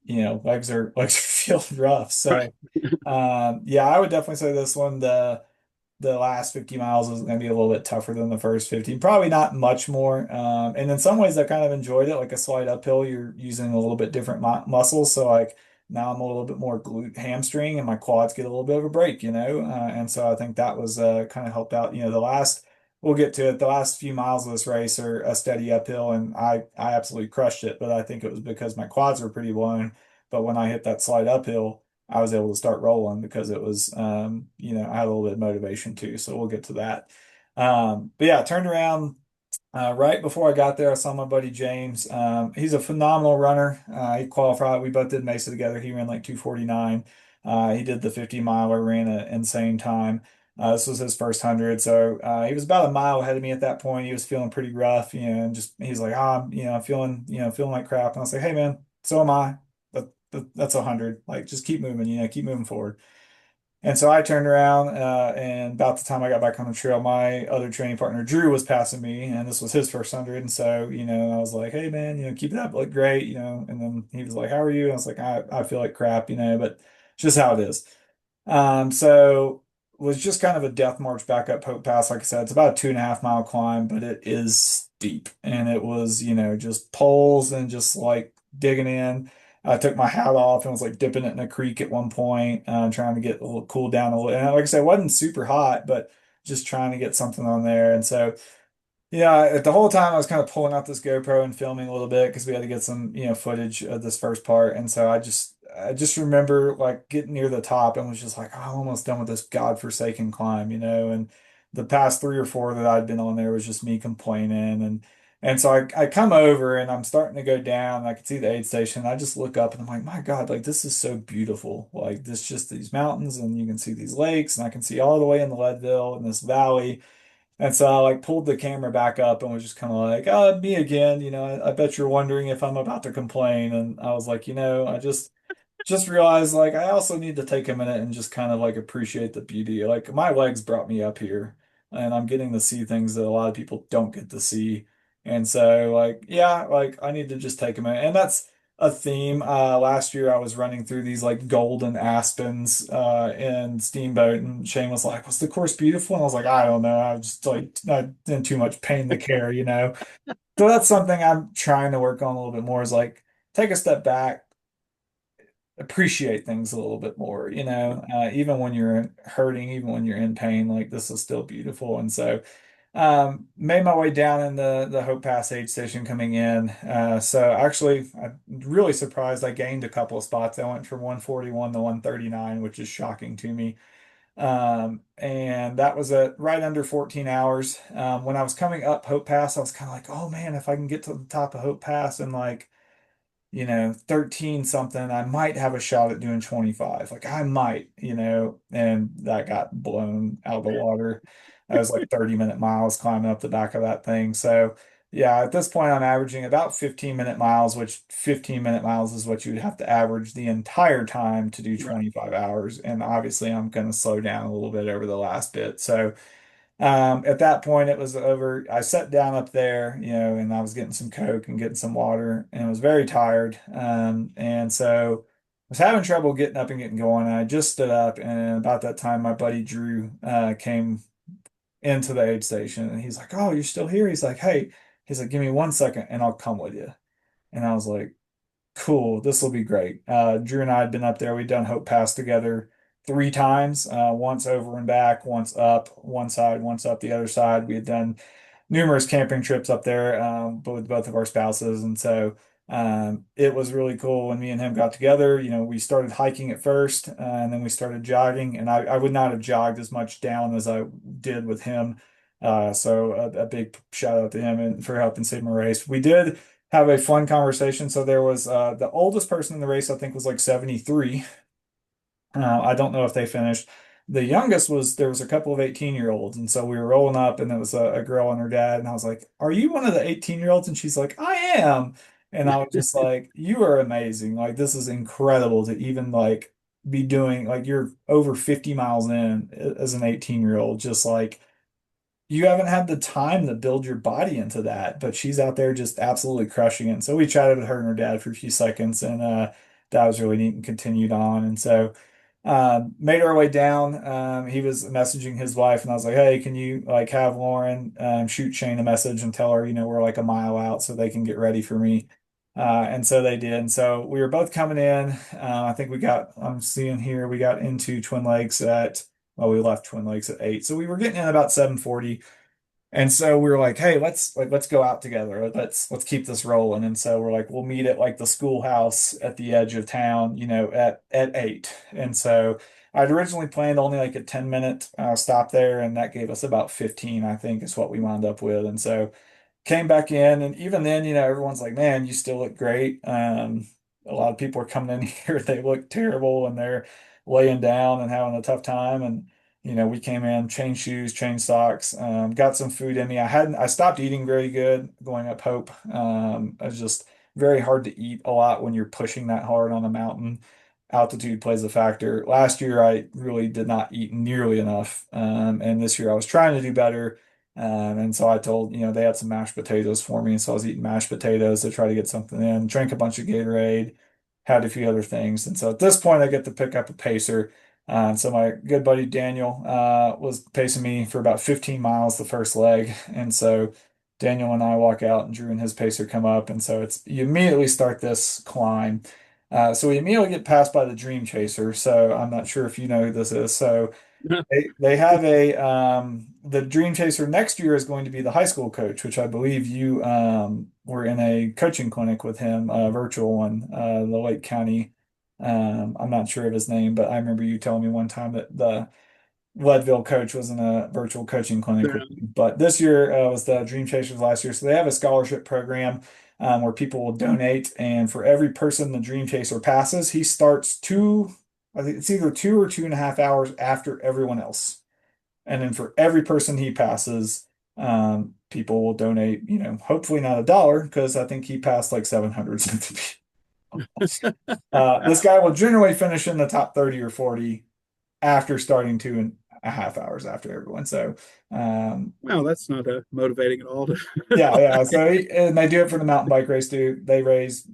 legs are feeling rough. right? So yeah, I would definitely say this one, the last 50 miles is going to be a little bit tougher than the first 50. Probably not much more. And in some ways, I kind of enjoyed it. Like a slight uphill, you're using a little bit different muscles. So like now I'm a little bit more glute hamstring and my quads get a little bit of a break, and so I think that was kind of helped out. We'll get to it. The last few miles of this race are a steady uphill, and I absolutely crushed it. But I think it was because my quads were pretty blown. But when I hit that slight uphill, I was able to start rolling because it was, I had a little bit of motivation too. So we'll get to that. But yeah, turned around right before I got there. I saw my buddy James. He's a phenomenal runner. He qualified. We both did Mesa together. He ran like 2:49. He did the 50 miler, ran an insane time. This was his first 100. So he was about a mile ahead of me at that point. He was feeling pretty rough, and just he's like, feeling, feeling like crap. And I was like, hey man, so am I. That's 100. Like, just keep moving, keep moving forward. And so I turned around, and about the time I got back on the trail, my other training partner, Drew, was passing me, and this was his first 100. And so, I was like, hey, man, keep it up, look great, And then he was like, how are you? And I was like, I feel like crap, but it's just how it is. So was just kind of a death march back up Hope Pass. Like I said, it's about a 2.5 mile climb, but it is steep. And it was, just poles and just like digging in. I took my hat off and was like dipping it in a creek at one point, trying to get a little cool down a little. And like I said, it wasn't super hot, but just trying to get something on there. And so yeah, the whole time I was kind of pulling out this GoPro and filming a little bit because we had to get some, footage of this first part. And so I just remember like getting near the top and was just like, oh, I'm almost done with this godforsaken climb, and the past 3 or 4 that I'd been on there was just me complaining. And so I come over and I'm starting to go down. And I can see the aid station. I just look up and I'm like, my God, like this is so beautiful. Like this, just these mountains, and you can see these lakes, and I can see all the way in the Leadville and this valley. And so I like pulled the camera back up and was just kind of like, me again. I bet you're wondering if I'm about to complain. And I was like, I just realized like I also need to take a minute and just kind of like appreciate the beauty. Like my legs brought me up here, and I'm getting to see things that a lot of people don't get to see. And so like yeah, like I need to just take a minute. And that's a theme. Last year I was running through these like golden aspens in Steamboat, and Shane was like, "Was the course beautiful?" And I was like, "I don't know. I was just like not in too much pain to care." So that's something I'm trying to work on a little bit more is like take a step back, appreciate things a little bit more, even when you're hurting, even when you're in pain, like this is still beautiful. And so made my way down in the Hope Pass aid station coming in. So actually, I'm really surprised I gained a couple of spots. I went from 141 to 139, which is shocking to me. And that was at right under 14 hours. When I was coming up Hope Pass, I was kind of like, oh man, if I can get to the top of Hope Pass and like 13 something, I might have a shot at doing 25. Like I might, and that got blown out of the water. I was like 30-minute miles climbing up the back of that thing. So yeah, at this point I'm averaging about 15-minute miles, which 15-minute miles is what you would have to average the entire time to do Right. 25 hours. And obviously I'm going to slow down a little bit over the last bit. So at that point, it was over. I sat down up there, and I was getting some Coke and getting some water, and I was very tired. And so I was having trouble getting up and getting going. And I just stood up, and about that time, my buddy Drew came into the aid station, and he's like, "Oh, you're still here?" He's like, "Hey," he's like, "Give me 1 second, and I'll come with you." And I was like, cool, this will be great. Drew and I had been up there. We'd done Hope Pass together 3 times, once over and back, once up one side, once up the other side. We had done numerous camping trips up there, but with both of our spouses. And so it was really cool when me and him got together. We started hiking at first, and then we started jogging. And I would not have jogged as much down as I did with him. So a big shout out to him and for helping save my race. We did have a fun conversation. So there was the oldest person in the race, I think, was like 73. I don't know if they finished. The youngest was there was a couple of 18-year-olds, and so we were rolling up, and it was a girl and her dad, and I was like, "Are you one of the 18-year-olds?" And she's like, "I am," and I was just like, "You are amazing! Like this is incredible to even like be doing like you're over 50 miles in as an 18-year-old, just like." You haven't had the time to build your body into that, but she's out there just absolutely crushing it. And so we chatted with her and her dad for a few seconds, and that was really neat and continued on. And so made our way down. He was messaging his wife, and I was like, "Hey, can you like have Lauren shoot Shane a message and tell her, we're like a mile out so they can get ready for me." And so they did. And so we were both coming in. I think I'm seeing here, we got into Twin Lakes well, we left Twin Lakes at 8. So we were getting in about 7:40. And so we were like, hey, let's go out together. Let's keep this rolling. And so we're like, we'll meet at like the schoolhouse at the edge of town, at 8. And so I'd originally planned only like a 10-minute stop there, and that gave us about 15, I think, is what we wound up with. And so came back in, and even then, everyone's like, man, you still look great. A lot of people are coming in here, they look terrible, and they're laying down and having a tough time. And we came in, changed shoes, changed socks, got some food in me. I stopped eating very good going up Hope. It was just very hard to eat a lot when you're pushing that hard on a mountain. Altitude plays a factor. Last year, I really did not eat nearly enough. And this year I was trying to do better. And so I told, they had some mashed potatoes for me. And so I was eating mashed potatoes to try to get something in, drank a bunch of Gatorade, had a few other things. And so at this point, I get to pick up a pacer. And so my good buddy Daniel was pacing me for about 15 miles the first leg. And so Daniel and I walk out, and Drew and his pacer come up. And so you immediately start this climb. So we immediately get passed by the Dream Chaser. So I'm not sure if you know who this is. So they have the Dream Chaser next year is going to be the high school coach, which I believe you were in a coaching clinic with him, a virtual one, the Lake County. I'm not sure of his name, but I remember you telling me one time that the Leadville coach was in a virtual coaching clinic with you. But this year was the Dream Chasers last year. So they have a scholarship program where people will donate. And for every person the Dream Chaser passes, he starts I think it's either 2 or 2.5 hours after everyone else. And then for every person he passes, people will donate, hopefully not $1 because I think he passed like 700 something. This guy will generally finish in the top 30 or 40 after starting 2.5 hours after everyone. So, Well, that's not motivating at all. yeah, yeah. So, and they do it for the mountain bike race too. They raise,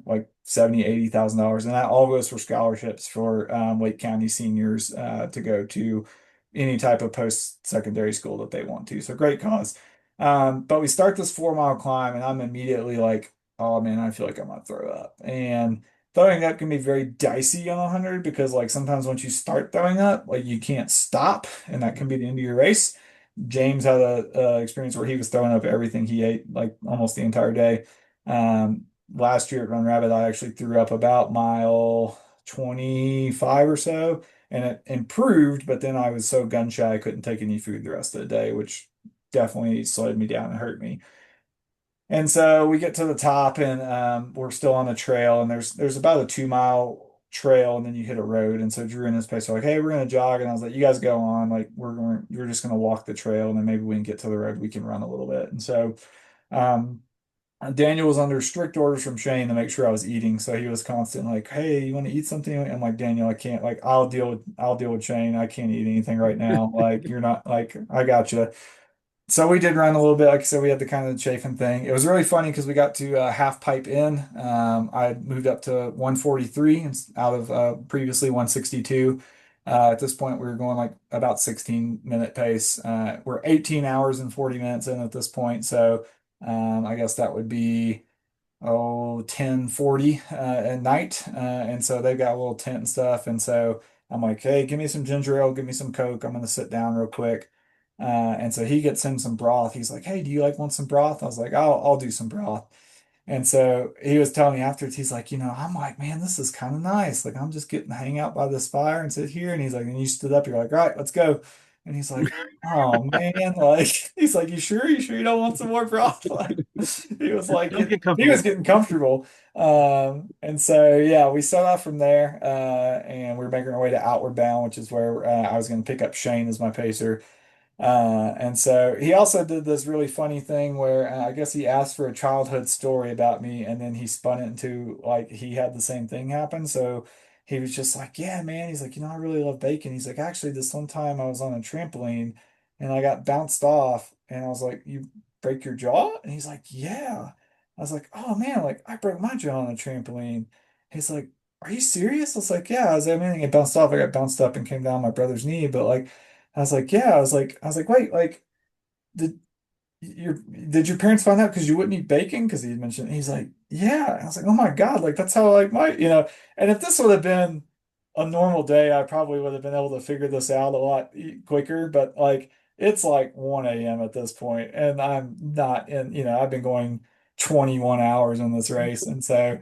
like 70, $80,000, and that all goes for scholarships for Lake County seniors to go to any type of post-secondary school that they want to. So great cause. But we start this 4-mile climb, and I'm immediately like, oh man, I feel like I'm gonna throw up. And throwing up can be very dicey on 100 because like sometimes once you start throwing up, like you can't stop, and that can be the end of your race. James had a experience where he was throwing up everything he ate like almost the entire day. Last year at Run Rabbit, I actually threw up about mile 25 or so, and it improved, but then I was so gun shy I couldn't take any food the rest of the day, which definitely slowed me down and hurt me. And so we get to the top, and we're still on the trail, and there's about a 2 mile trail, and then you hit a road. And so Drew and his pace are like, "Hey, we're gonna jog," and I was like, "You guys go on, like we're just gonna walk the trail, and then maybe we can get to the road, we can run a little bit." And so um, Daniel was under strict orders from Shane to make sure I was eating, so he was constant like, "Hey, you want to eat something?" I'm like, "Daniel, I can't. Like, I'll deal with Shane. I can't eat anything right now. Like, you're not like I got you." So we did run a little bit. Like I said, we had the kind of chafing thing. It was really funny because we got to half pipe in. I had moved up to 143 out of previously 162. At this point, we were going like about 16-minute pace. We're 18 hours and 40 minutes in at this point. So I guess that would be 10:40 at night. And so they've got a little tent and stuff. And so I'm like, "Hey, give me some ginger ale, give me some Coke. I'm gonna sit down real quick." And so he gets him some broth. He's like, "Hey, do you like want some broth?" I was like, I'll do some broth." And so he was telling me afterwards, he's like, I'm like, "Man, this is kind of nice. Like, I'm just getting to hang out by this fire and sit here." And he's like, "And you stood up, you're like, 'All right, let's go." And he's like, "Oh man," like he's like, "You sure? You sure you don't want some more broth?" Like he was like Don't get he was comfortable. getting comfortable. And so yeah, we set off from there, and we are making our way to Outward Bound, which is where I was going to pick up Shane as my pacer. And so he also did this really funny thing where I guess he asked for a childhood story about me, and then he spun it into like he had the same thing happen. So he was just like, "Yeah, man." He's like, "I really love bacon." He's like, "Actually, this one time I was on a trampoline and I got bounced off." And I was like, "You break your jaw?" And he's like, "Yeah." I was like, "Oh man, like I broke my jaw on a trampoline." He's like, "Are you serious?" I was like, "Yeah." I mean, it bounced off. I got bounced up and came down my brother's knee, but like, I was like, "Yeah." I was like, "Wait, like, did did your parents find out because you wouldn't eat bacon?" Because he had mentioned, he's like, "Yeah." I was like, "Oh my God, like that's how like And if this would have been a normal day, I probably would have been able to figure this out a lot quicker. But like, it's like 1 a.m. at this point, and I'm not in, I've been going 21 hours in this race, and so.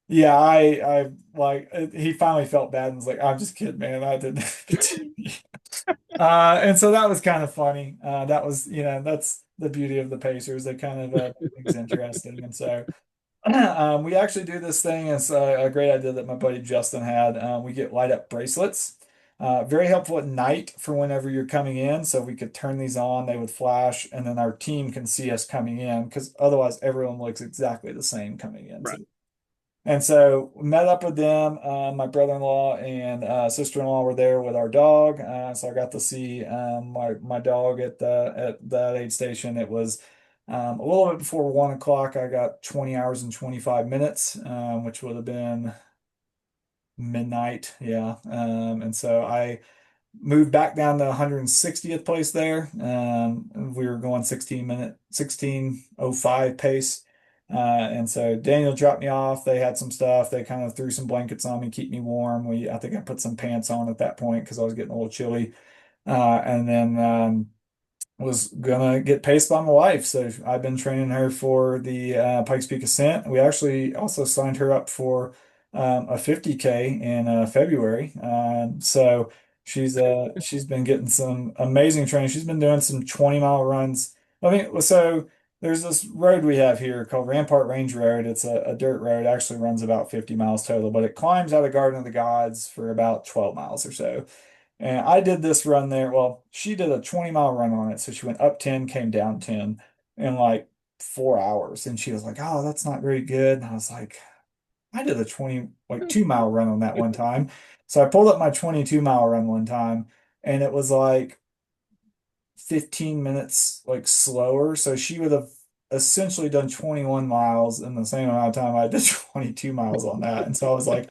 Yeah, I like he finally felt bad and was like, "I'm just kidding, man. I didn't." And so that was kind of funny. That was, that's the beauty of the Pacers. They kind of make things interesting. And so we actually do this thing. It's a great idea that my buddy Justin had. We get light up bracelets. Very helpful at night for whenever you're coming in. So we could turn these on, they would flash, and then our team can see us coming in because otherwise everyone looks exactly the same coming in. Right. And so met up with them. My brother-in-law and sister-in-law were there with our dog. So I got to see my dog at that aid station. It was a little bit before 1 o'clock. I got 20 hours and 25 minutes, which would have been midnight. Yeah. And so I moved back down to 160th place there. We were going 16:05 pace. And so Daniel dropped me off. They had some stuff. They kind of threw some blankets on me, keep me warm. I think I put some pants on at that point because I was getting a little chilly. And then was gonna get paced by my wife. So I've been training her for the Pikes Peak Ascent. We actually also signed her up for a 50K in February. So she's been getting some amazing training. She's been doing some 20-mile runs. I mean, so there's this road we have here called Rampart Range Road. It's a dirt road. It actually runs about 50 miles total, but it climbs out of Garden of the Gods for about 12 miles or so. And I did this run there. Well, she did a 20-mile run on it. So she went up 10, came down 10 in like 4 hours. And she was like, "Oh, that's not very good." And I was like, "I did a 2 mile run on that one time." So I pulled up my 22-mile run one time, and it was like 15 minutes like slower. So she would have essentially done 21 miles in the same amount of time I did 22 miles on that. And so I was like,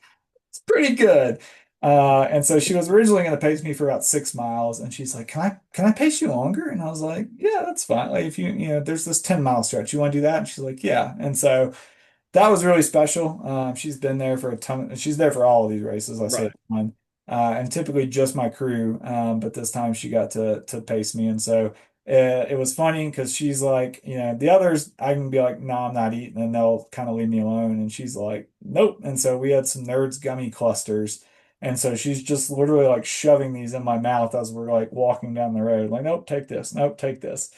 it's pretty good. And so she was originally going to pace me for about 6 miles, and she's like, "Can I pace you longer?" And I was like, "Yeah, that's fine. Like if there's this 10-mile stretch, you want to do that?" And she's like, "Yeah." And so that was really special. She's been there for a ton. She's there for all of these races. I say a Right. ton, and typically just my crew. But this time she got to pace me, and so it was funny because she's like, the others I can be like, no, I'm not eating, and they'll kind of leave me alone, and she's like, nope. And so we had some Nerds gummy clusters. And so she's just literally like shoving these in my mouth as we're like walking down the road, like, nope, take this, nope, take this.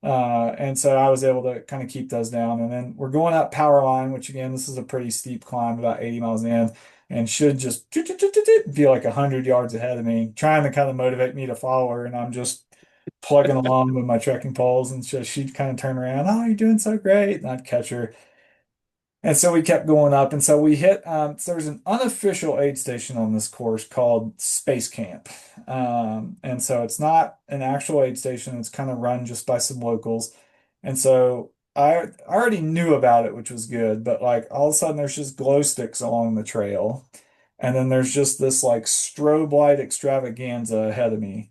And so I was able to kind of keep those down. And then we're going up Power Line, which again, this is a pretty steep climb, about 80 miles in, and should just be like 100 yards ahead of me, trying to kind of motivate me to follow her. And I'm just plugging along with my trekking poles. And so she'd kind of turn around, oh, you're doing so great. And I'd catch her. And so we kept going up. And so we hit, so there's an unofficial aid station on this course called Space Camp. And so it's not an actual aid station, it's kind of run just by some locals. And so I already knew about it, which was good. But like all of a sudden, there's just glow sticks along the trail. And then there's just this like strobe light extravaganza ahead of me.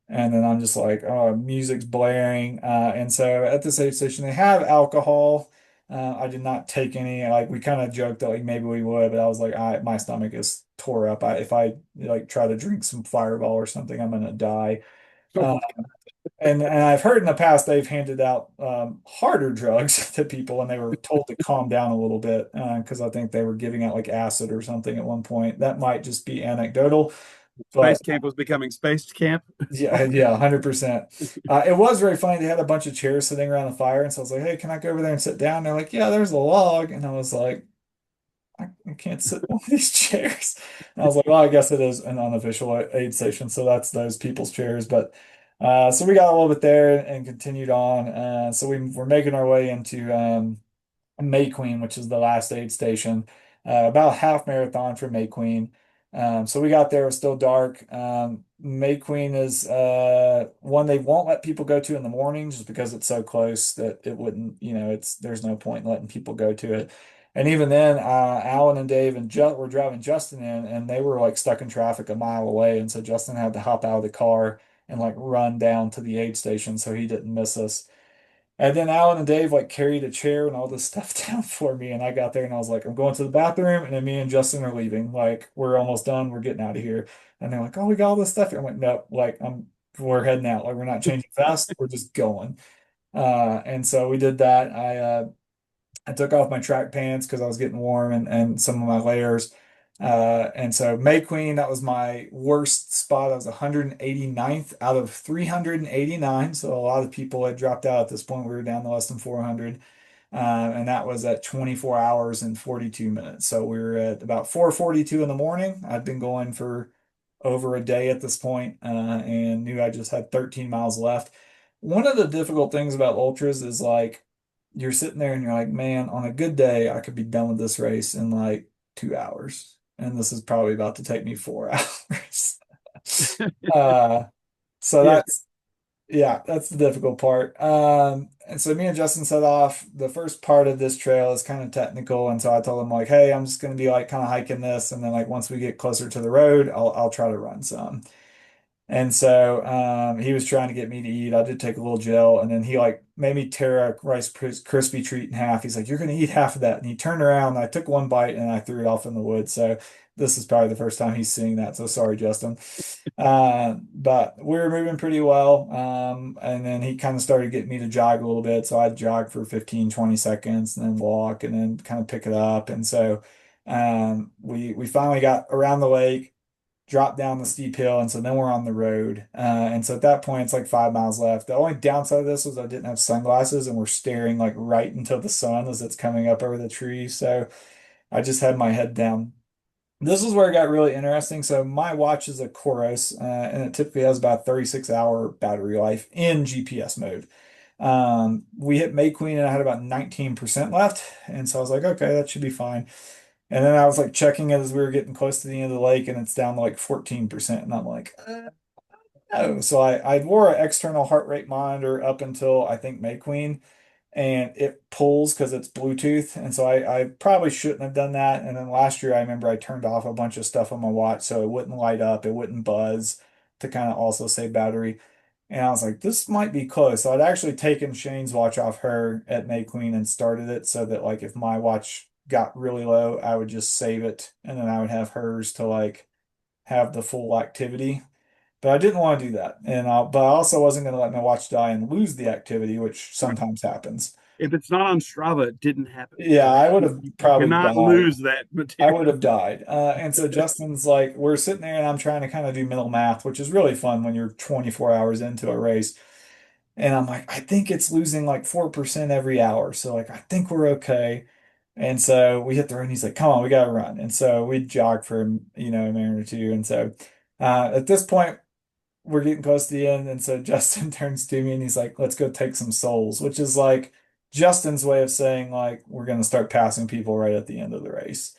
And then I'm just like, oh, music's blaring. And so at this aid station, they have alcohol. I did not take any. Like we kind of joked that like maybe we would, but I was like, my stomach is tore up. If I like try to drink some Fireball or something, I'm gonna die. Uh, and I've heard in the past they've handed out harder drugs to people, and they were told to calm down a little bit because I think they were giving out like acid or something at one point. That might just be anecdotal, but Space camp was becoming space camp. yeah, yeah, 100%. It was very funny. They had a bunch of chairs sitting around the fire, and so I was like, "Hey, can I go over there and sit down?" They're like, "Yeah, there's a log," and I was like, I can't sit in one of these chairs." And I was like, "Well, I guess it is an unofficial aid station, so that's those people's chairs." But so we got a little bit there and continued on. So we were making our way into May Queen, which is the last aid station, about a half marathon for May Queen. So we got there, it was still dark. May Queen is one they won't let people go to in the morning just because it's so close that it wouldn't, there's no point in letting people go to it. And even then, Alan and Dave and were driving Justin in, and they were like stuck in traffic a mile away. And so Justin had to hop out of the car and like run down to the aid station so he didn't miss us. And then Alan and Dave like carried a chair and all this stuff down for me. And I got there and I was like, I'm going to the bathroom. And then me and Justin are leaving. Like, we're almost done. We're getting out of here. And they're like, oh, we got all this stuff here. I'm like, nope, like we're heading out. Like, we're not changing fast. We're just going. And so we did that. I took off my track pants because I was getting warm and some of my layers. And so May Queen, that was my worst spot. I was 189th out of 389. So a lot of people had dropped out at this point. We were down to less than 400. And that was at 24 hours and 42 minutes. So we were at about 4:42 in the morning. I'd been going for over a day at this point, and knew I just had 13 miles left. One of the difficult things about ultras is like you're sitting there and you're like, man, on a good day, I could be done with this race in like 2 hours. And this is probably about to take me 4 hours. Uh, so Yeah. that's the difficult part. And so me and Justin set off. The first part of this trail is kind of technical, and so I told him like, "Hey, I'm just going to be like kind of hiking this, and then like once we get closer to the road, I'll try to run some." And so he was trying to get me to eat. I did take a little gel, and then he like made me tear a Crispy treat in half. He's like, "You're going to eat half of that," and he turned around. And I took one bite, and I threw it off in the woods. So this is probably the first time he's seeing that. So sorry, Justin. But we were moving pretty well. And then he kind of started getting me to jog a little bit. So I'd jog for 15, 20 seconds and then walk and then kind of pick it up. And so we finally got around the lake, dropped down the steep hill. And so then we're on the road. And so at that point, it's like 5 miles left. The only downside of this was I didn't have sunglasses and we're staring like right into the sun as it's coming up over the trees. So I just had my head down. This is where it got really interesting. So my watch is a Coros, and it typically has about 36-hour battery life in GPS mode. We hit May Queen and I had about 19% left. And so I was like, okay, that should be fine. And then I was like checking it as we were getting close to the end of the lake and it's down to like 14%. And I'm like, no. So I wore an external heart rate monitor up until I think May Queen, and it pulls because it's Bluetooth. And so I probably shouldn't have done that. And then last year, I remember I turned off a bunch of stuff on my watch so it wouldn't light up, it wouldn't buzz to kind of also save battery. And I was like, this might be close. So I'd actually taken Shane's watch off her at May Queen and started it so that like if my watch got really low, I would just save it and then I would have hers to like have the full activity. But I didn't want to do that. But I also wasn't going to let my watch die and lose the activity, which Right. sometimes happens. If it's not on Strava, it didn't happen. Yeah, Okay. I would have You probably cannot died. lose that I material. would have died. And so Justin's like, we're sitting there and I'm trying to kind of do mental math, which is really fun when you're 24 hours into a race. And I'm like, I think it's losing like 4% every hour. So like, I think we're okay. And so we hit the road and he's like, come on, we got to run. And so we jog for, a minute or two. And so at this point, we're getting close to the end. And so Justin turns to me and he's like, let's go take some souls, which is like Justin's way of saying like, we're going to start passing people right at the end of the race.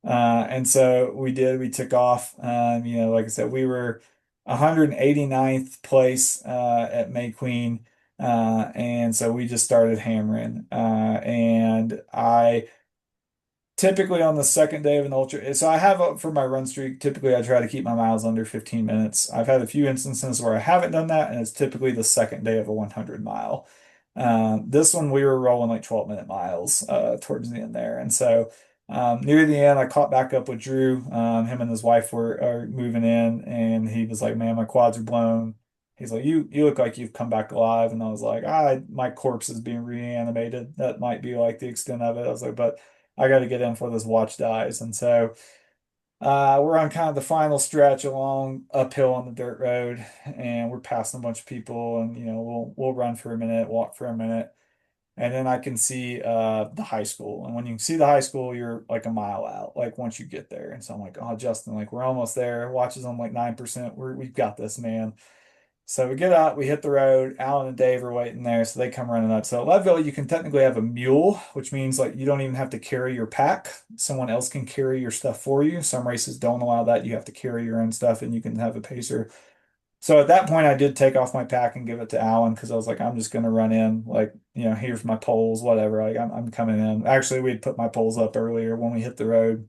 And so we did, we took off. Like I said, we were 189th place at May Queen. And so we just started hammering. And I typically on the second day of an ultra, so I have for my run streak, typically I try to keep my miles under 15 minutes. I've had a few instances where I haven't done that, and it's typically the second day of a 100 mile. This one we were rolling like 12-minute miles towards the end there. And so near the end, I caught back up with Drew. Him and his wife are moving in, and he was like, man, my quads are blown. He's like, you look like you've come back alive. And I was like, my corpse is being reanimated. That might be like the extent of it. I was like, but I got to get in before this watch dies. And so we're on kind of the final stretch along uphill on the dirt road, and we're passing a bunch of people, and we'll run for a minute, walk for a minute, and then I can see the high school. And when you see the high school, you're like a mile out, like once you get there. And so I'm like, oh, Justin, like we're almost there. Watches on like 9%. We've got this, man. So we get out, we hit the road. Alan and Dave are waiting there, so they come running up. So at Leadville, you can technically have a mule, which means like you don't even have to carry your pack. Someone else can carry your stuff for you. Some races don't allow that. You have to carry your own stuff, and you can have a pacer. So at that point, I did take off my pack and give it to Alan because I was like, I'm just going to run in, like, here's my poles, whatever. Like, I'm coming in. Actually, we'd put my poles up earlier when we hit the road.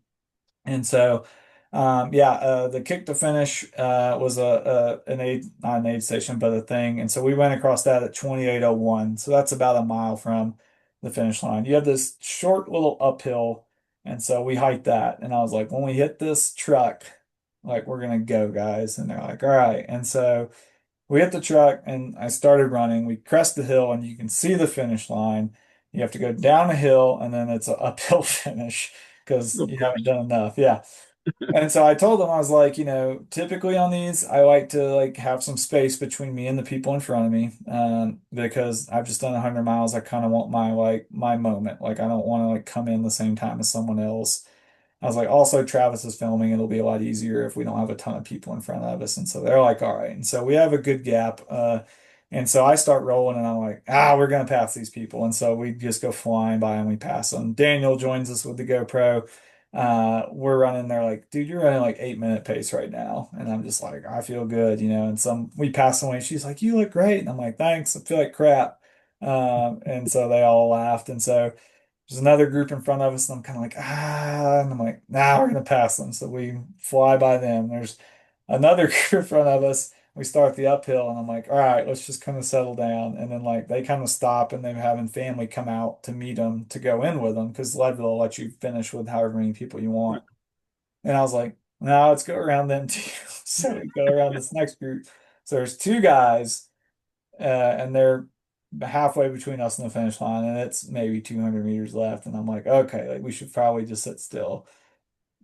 And so, the kick to finish was an aid, not an aid station, but a thing. And so we went across that at 28:01. So that's about a mile from the finish line. You have this short little uphill. And so we hiked that. And I was like, when we hit this truck, like, we're going to go, guys. And they're like, all right. And so we hit the truck and I started running. We crest the hill and you can see the finish line. You have to go down a hill and then it's an uphill finish because Of you haven't course. done enough. Yeah. And so I told them, I was like, typically on these, I like to like have some space between me and the people in front of me, because I've just done 100 miles. I kind of want my moment. Like I don't want to like come in the same time as someone else. I was like, also Travis is filming. It'll be a lot easier if we don't have a ton of people in front of us. And so they're like, all right. And so we have a good gap. And so I start rolling and I'm like, we're going to pass these people. And so we just go flying by and we pass them. Daniel joins us with the GoPro. We're running there like, dude, you're running like 8-minute pace right now. And I'm just like, I feel good, and we pass away. She's like, you look great. And I'm like, thanks. I feel like crap. And so they all laughed. And so there's another group in front of us, and I'm kind of like, and I'm like, nah, we're gonna pass them. So we fly by them. There's another group in front of us. We start the uphill, and I'm like, all right, let's just kind of settle down. And then like they kind of stop, and they're having family come out to meet them to go in with them because Leadville will let you finish with however many people you Right. want. And I was like, no, let's go around them too. So we go around this next group. So there's two guys and they're halfway between us and the finish line, and it's maybe 200 meters left. And I'm like, okay, like we should probably just sit still.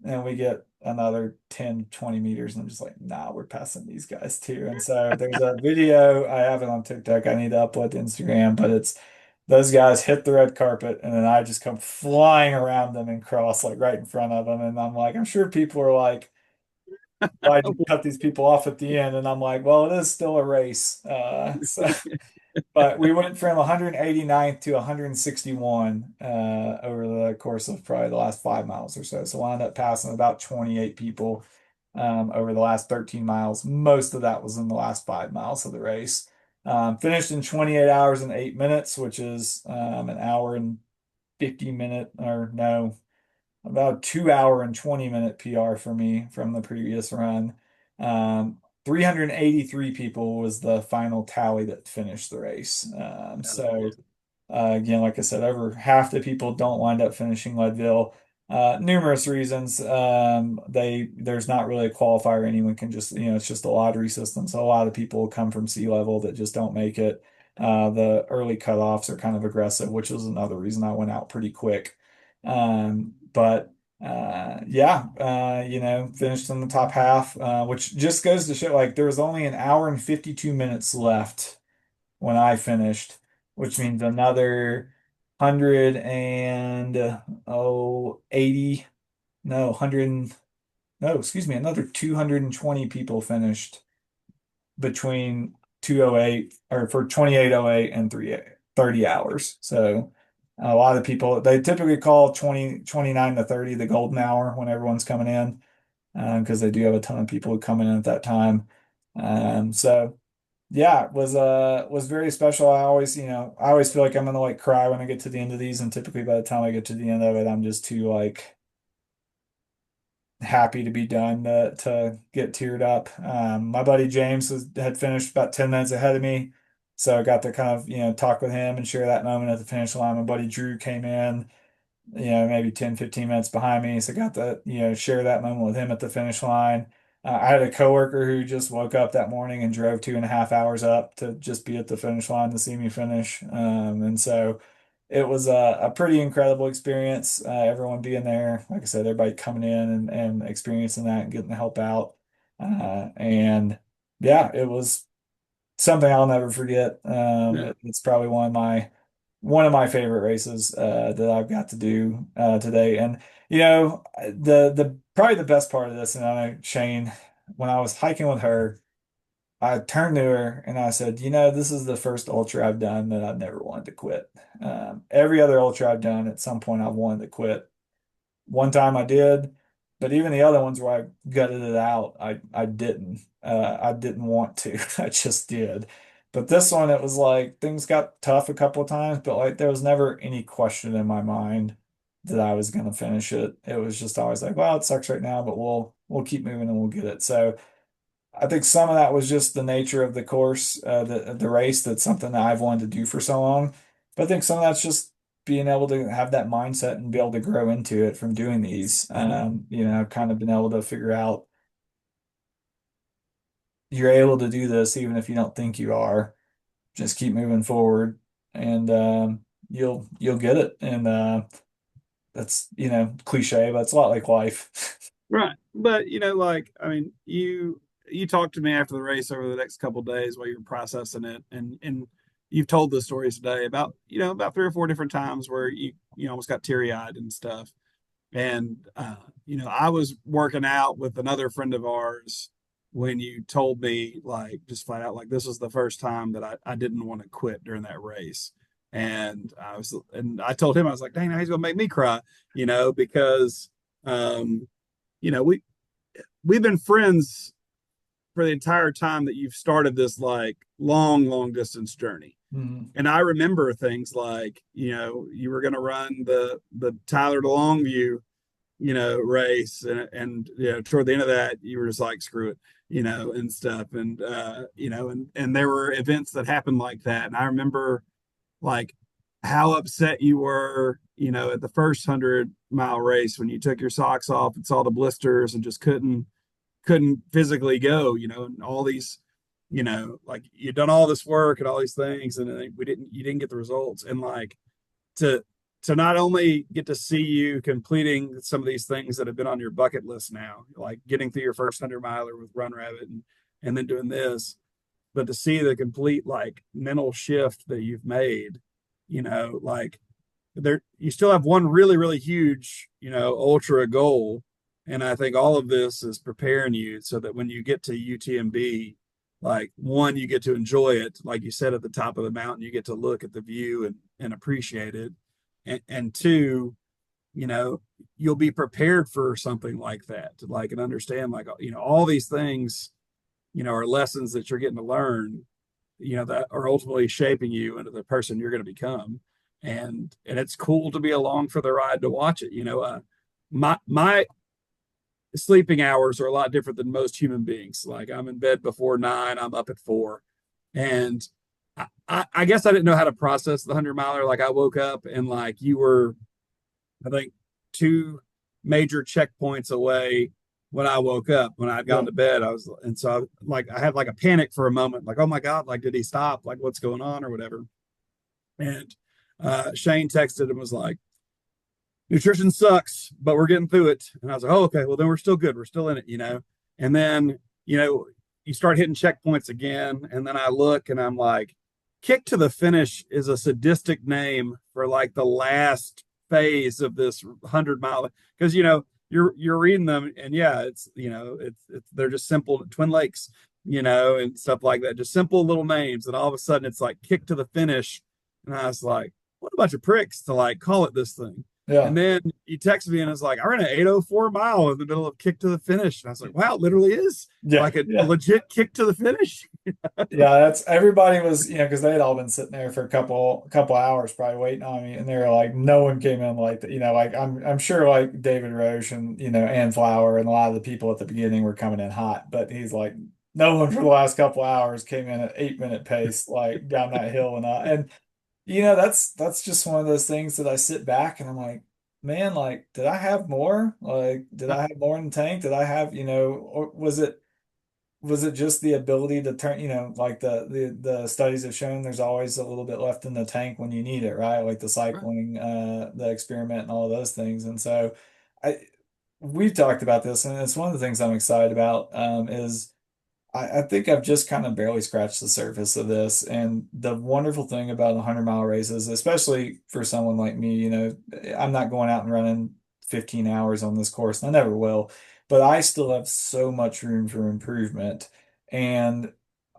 And we get another 10, 20 meters, and I'm just like, nah, we're passing these guys too. And so there's a video, I have it on TikTok, I need to upload to Instagram, but it's those guys hit the red carpet, and then I just come flying around them and cross like right in front of them. And I'm like, I'm sure people are like, why'd you cut these people off at the end? And I'm like, well, it is still a race. But we went from 189th to 161 over the course of probably the last 5 miles or so. So I ended up passing about 28 people over the last 13 miles. Most of that was in the last 5 miles of the race. Finished in 28 hours and 8 minutes, which is an hour and 50 minute, or no, about 2 hour and 20-minute PR for me from the previous run. 383 people was the final tally that finished the race. That's amazing. Again, like I said, over half the people don't wind up finishing Leadville. Numerous reasons. There's not really a qualifier. Anyone can just, it's just a lottery system. So a lot of people come from sea level that just don't make it. The early cutoffs are kind of aggressive, which is another reason I went out pretty quick. But yeah, finished in the top half, which just goes to show like there was only an hour and 52 minutes left when I finished, which means another 80, no, 100, no, excuse me, another 220 people finished between 208 or for 28:08 and 30 hours. So a lot of people, they typically call 29 to 30 the golden hour when everyone's coming in, because they do have a ton of people who come in at that time. So yeah, it was very special. I always feel like I'm gonna like cry when I get to the end of these, and typically by the time I get to the end of it, I'm just too like happy to be done to get teared up. My buddy James had finished about 10 minutes ahead of me, so I got to kind of talk with him and share that moment at the finish line. My buddy Drew came in, maybe 10, 15 minutes behind me. So I got to, share that moment with him at the finish line. I had a coworker who just woke up that morning and drove 2.5 hours up to just be at the finish line to see me finish. And so it was a pretty incredible experience. Everyone being there, like I said, everybody coming in and experiencing that and getting the help out. And yeah, it was something I'll never forget. Yeah. It's probably one of my favorite races that I've got to do today. And the probably the best part of this, and I know Shane, when I was hiking with her, I turned to her and I said, this is the first ultra I've done that I've never wanted to quit. Every other ultra I've done, at some point I've wanted to quit. One time I did, but even the other ones where I gutted it out, I didn't. I didn't want to. I just did. But this one, it was like things got tough a couple of times, but like there was never any question in my mind that I was gonna finish it. It was just always like, well, it sucks right now, but we'll keep moving and we'll get it. So I think some of that was just the nature of the course, the race. That's something that I've wanted to do for so long. But I think some of that's just being able to have that mindset and be able to grow into it from doing these. Kind of been able to figure out you're able to do this even if you don't think you are. Just keep moving forward, and you'll get it. And that's cliche, but it's a lot like life. Right. But like I mean, you talked to me after the race over the next couple of days while you were processing it, and you've told the stories today about about 3 or 4 different times where you almost got teary eyed and stuff. And I was working out with another friend of ours when you told me like just flat out like this was the first time that I didn't want to quit during that race. And I told him I was like, dang, he's gonna make me cry, because um, we've been friends for the entire time that you've started this like long distance journey. Mhm. And I remember things like, you were going to run the Tyler to Longview, race. And toward the end of that, you were just like, screw it, and stuff. And there were events that happened like that. And I remember like how upset you were, at the first 100-mile race when you took your socks off and saw the blisters and just couldn't physically go, and all these, like you've done all this work and all these things, and then you didn't get the results. And like to not only get to see you completing some of these things that have been on your bucket list now, like getting through your first 100-miler with Run Rabbit and then doing this, but to see the complete like mental shift that you've made, like there you still have one really huge ultra goal. And I think all of this is preparing you so that when you get to UTMB, like one, you get to enjoy it, like you said, at the top of the mountain, you get to look at the view and appreciate it. And two, you'll be prepared for something like that, to like and understand like all these things are lessons that you're getting to learn, that are ultimately shaping you into the person you're going to become. And it's cool to be along for the ride to watch it. My sleeping hours are a lot different than most human beings. Like I'm in bed before 9, I'm up at 4. And I guess I didn't know how to process the 100-miler. Like I woke up and like you were, I think, two. major checkpoints away when I woke up. When I'd Yeah. gone to bed, and so I had like a panic for a moment, like, oh my God, like, did he stop? Like, what's going on or whatever? And Shane texted and was like, nutrition sucks, but we're getting through it. And I was like, oh, okay, well, then we're still good. We're still in it. And then, you start hitting checkpoints again. And then I look and I'm like, kick to the finish is a sadistic name for like the last phase of this 100 mile. Because, you're reading them and yeah, it's they're just simple Twin Lakes, and stuff like that. Just simple little names. And all of a sudden it's like kick to the finish. And I was like, what a bunch of pricks to like call it this thing. And Yeah. then he texted me and was like, I ran an 8:04 mile in the middle of kick to the finish. And I was like, wow, it literally is Yeah. like a Yeah. legit kick to the finish. Yeah, that's everybody was, because they had all been sitting there for a couple hours probably waiting on me, and they were like, no one came in like that, like I'm sure like David Roche and Ann Flower and a lot of the people at the beginning were coming in hot, but he's like, no one for the last couple hours came in at 8 minute pace like down that hill, and that's just one of those things that I sit back and I'm like, man, like, did I have more? Like, did I have more in the tank? Did I have, or was it just the ability to turn, like the studies have shown there's always a little bit left in the tank when you need it, right? Like the Right. cycling, the experiment and all of those things. And so I we've talked about this and it's one of the things I'm excited about, is I think I've just kind of barely scratched the surface of this. And the wonderful thing about 100-mile races, especially for someone like me, I'm not going out and running 15 hours on this course, and I never will, but I still have so much room for improvement. And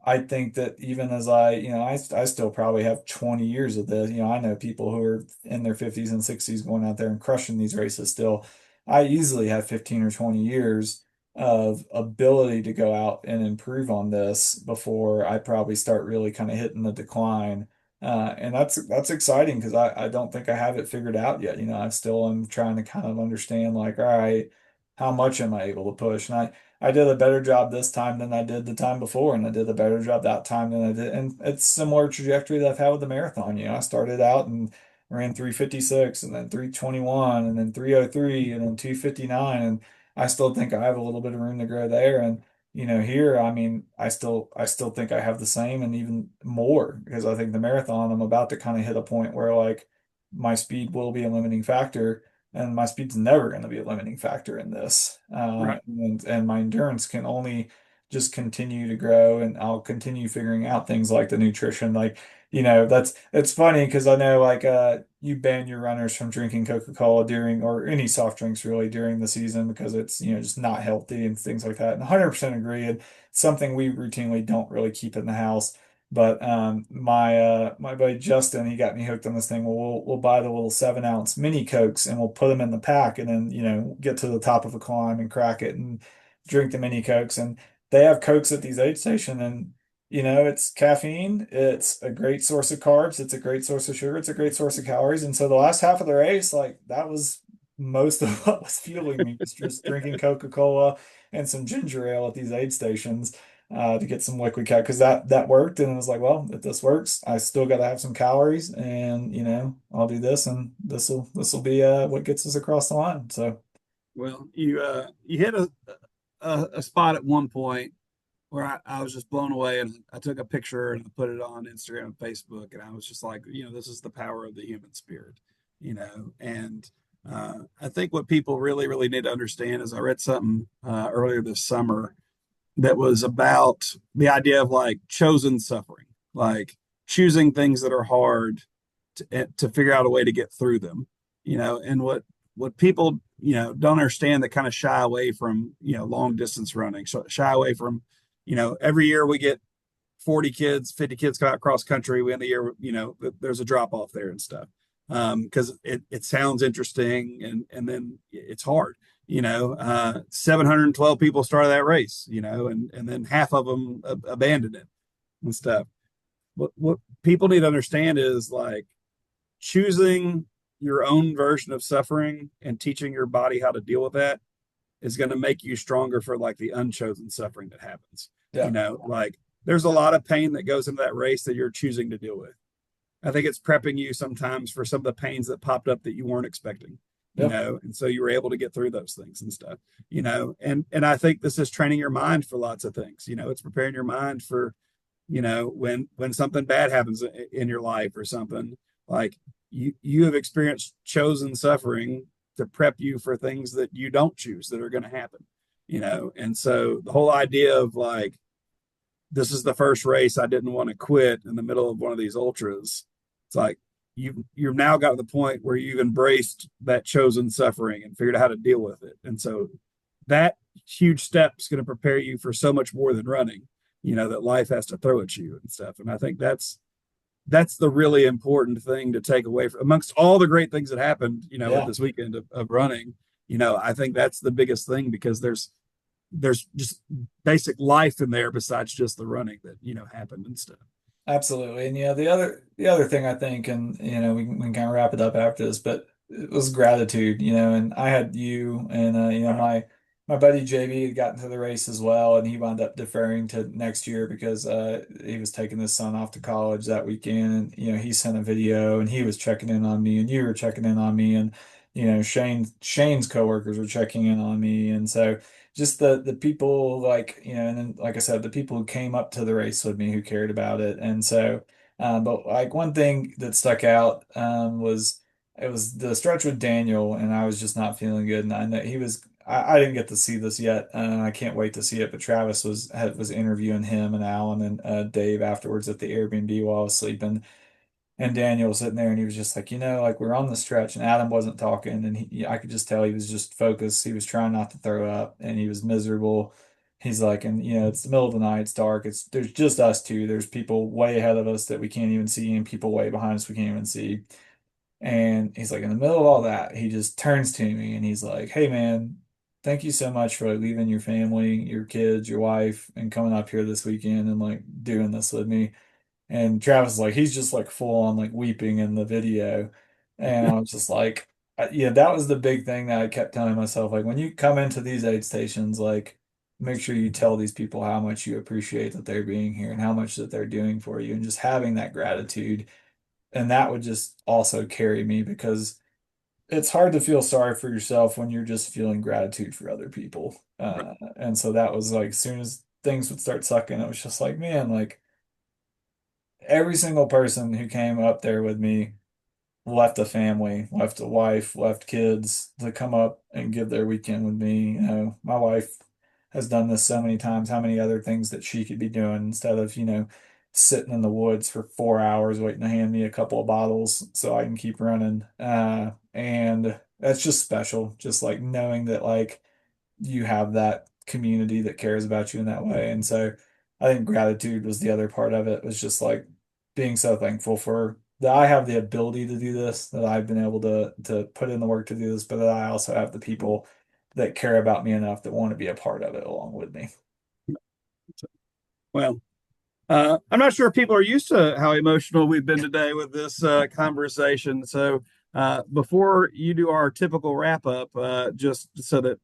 I think that even as I still probably have 20 years of this. I know people who are in their 50s and 60s going out there and crushing these races still. I easily have 15 or 20 years of ability to go out and improve on this before I probably start really kind of hitting the decline. And that's exciting because I don't think I have it figured out yet. I still am trying to kind of understand like, all right, how much am I able to push? And I did a better job this time than I did the time before, and I did a better job that time than I did. And it's similar trajectory that I've had with the marathon. I started out and ran 3:56 and then 3:21 and then 3:03 and then 2:59, and I still think I have a little bit of room to grow there. And here, I mean, I still think I have the same and even more because I think the marathon, I'm about to kind of hit a point where like my speed will be a limiting factor, and my speed's never going to be a limiting factor in this. Right. And my endurance can only just continue to grow, and I'll continue figuring out things like the nutrition, like that's it's funny because I know like you ban your runners from drinking Coca-Cola during or any soft drinks really during the season because it's just not healthy and things like that. And 100% agree. And it's something we routinely don't really keep in the house. But my buddy Justin, he got me hooked on this thing. Well, we'll buy the little 7 ounce mini Cokes and we'll put them in the pack and then get to the top of a climb and crack it and drink the mini Cokes. And they have Cokes at these aid station, and it's caffeine. It's a great source of carbs. It's a great source of sugar. It's a great source of calories. And so the last half of the race, like that was most of what was fueling me was just drinking Coca-Cola and some ginger ale at these aid stations, to get some liquid cal because that worked. And it was like, well, if this works, I still got to have some calories, and I'll do this, and this will be what gets us across the line. So Well, you hit a spot at one point where I was just blown away, and I took a picture and I put it on Instagram and Facebook, and I was just like, this is the power of the human spirit, and I think what people really, really need to understand is I read something earlier this summer that was about the idea of like chosen suffering, like choosing things that are hard to figure out a way to get through them, and what people don't understand that kind of shy away from long distance running, so shy away from every year we get 40 kids, 50 kids come out cross country. We end the year, there's a drop off there and stuff. Because it sounds interesting and then it's hard. 712 people started that race, and then half of them abandoned it and stuff. What people need to understand is like choosing your own version of suffering and teaching your body how to deal with that is going to make you stronger for like the unchosen suffering that happens. yeah. Like there's a lot of pain that goes into that race that you're choosing to deal with. I think it's prepping you sometimes for some of the pains that popped up that you weren't expecting. Yep. and so you were able to get through those things and stuff, and I think this is training your mind for lots of things. It's preparing your mind for, when something bad happens in your life or something, like you have experienced chosen suffering to prep you for things that you don't choose that are going to happen, and so the whole idea of like, this is the first race I didn't want to quit in the middle of one of these ultras. It's like you've now got to the point where you've embraced that chosen suffering and figured out how to deal with it. And so that huge step is going to prepare you for so much more than running, that life has to throw at you and stuff. And I think that's the really important thing to take away from amongst all the great things that happened, with Yeah. this weekend of running. I think that's the biggest thing, because there's just basic life in there besides just the running that happened and stuff. Absolutely. And the other thing I think, and we can kind of wrap it up after this, but it was gratitude, and I had you and my buddy JB had gotten to the race as well, and he wound up deferring to next year because he was taking his son off to college that weekend, and he sent a video and he was checking in on me and you were checking in on me, and Shane's coworkers were checking in on me, and so just the people, like, and then like I said, the people who came up to the race with me who cared about it. And so but like one thing that stuck out was it was the stretch with Daniel, and I was just not feeling good, and I know he was I didn't get to see this yet. I can't wait to see it, but Travis was interviewing him and Alan and Dave afterwards at the Airbnb while I was sleeping. And Daniel was sitting there and he was just like, like we're on the stretch, and Adam wasn't talking, and I could just tell he was just focused. He was trying not to throw up and he was miserable. He's like, and it's the middle of the night, it's dark. There's just us two. There's people way ahead of us that we can't even see, and people way behind us we can't even see. And he's like, in the middle of all that, he just turns to me and he's like, "Hey man, thank you so much for like leaving your family, your kids, your wife, and coming up here this weekend and like doing this with me." And Travis is like, he's just like full on like weeping in the video. And I was just like, yeah, that was the big thing that I kept telling myself. Like, when you come into these aid stations, like, make sure you tell these people how much you appreciate that they're being here and how much that they're doing for you, and just having that gratitude. And that would just also carry me, because it's hard to feel sorry for yourself when you're just feeling gratitude for other people. And so that was like, as soon as things would start sucking, it was just like, man, like, every single person who came up there with me left a family, left a wife, left kids to come up and give their weekend with me. My wife has done this so many times, how many other things that she could be doing instead of, sitting in the woods for 4 hours waiting to hand me a couple of bottles so I can keep running. And that's just special, just like knowing that like you have that community that cares about you in that way. And so I think gratitude was the other part of it, was just like being so thankful for that I have the ability to do this, that I've been able to put in the work to do this, but that I also have the people that care about me enough that want to be a part of it along with me. Well, I'm not sure if people are used to how emotional we've been today with this conversation. So before you do our typical wrap up, just so that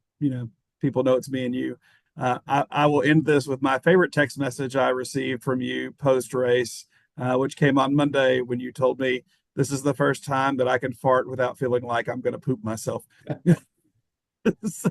people know it's me and you, I will end this with my favorite text message I received from you post race, which came on Monday when you told me, "This is the first time that I can fart without feeling like I'm going to poop myself." That's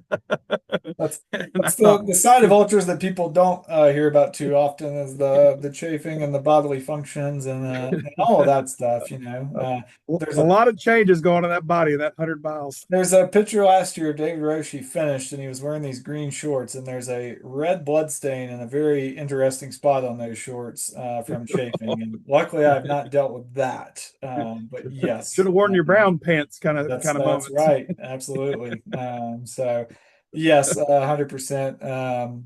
And I that's thought, the side of ultras that people don't hear about too often, is the chafing and the bodily functions and all of that stuff. There's a a lot of changes going on in that body in that 100 miles. There's a picture last year of David Roshi finished, and he was wearing these green shorts, and there's a red blood stain in a very interesting spot on those shorts from chafing. And luckily, I've not dealt with that. But Should yes, have worn your brown pants kind of that's moments. right, absolutely. So yes, 100%.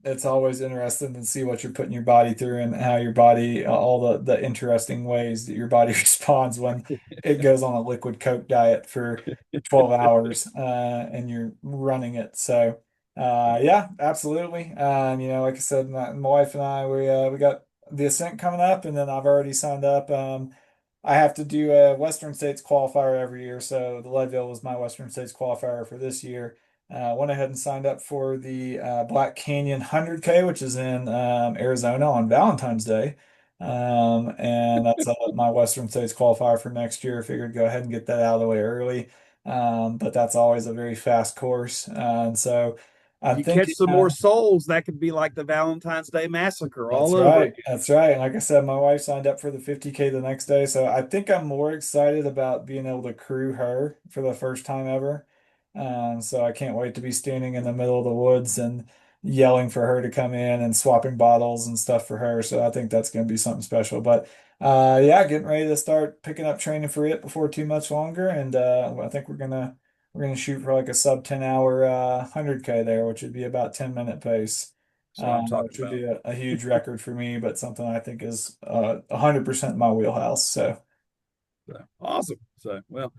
It's always interesting to see what you're putting your body through, and how your body, all the interesting ways that your body responds when it goes on a liquid Coke diet for 12 hours and you're running it. So, yeah, absolutely. Like I said, my wife and I, we got the Ascent coming up, and then I've already signed up. I have to do a Western States qualifier every year. So the Leadville was my Western States qualifier for this year. Went ahead and signed up for the Black Canyon 100K, which is in Arizona on Valentine's Day. And that's my Western States qualifier for next year. Figured go ahead and get that out of the way early. But that's always a very fast course. And so I'm You catch thinking, some more souls, that could be like the Valentine's Day massacre all that's over right. again. That's right. And like I said, my wife signed up for the 50K the next day. So I think I'm more excited about being able to crew her for the first time ever. So I can't wait to be standing in the middle of the woods and yelling for her to come in and swapping bottles and stuff for her. So I think that's going to be something special. But yeah, getting ready to start picking up training for it before too much longer. And I think we're gonna shoot for like a sub 10 hour 100K there, which would be about 10-minute pace, So I'm talking which would about. be a huge record for me, but something I think is 100% my wheelhouse. So So, awesome. So, well,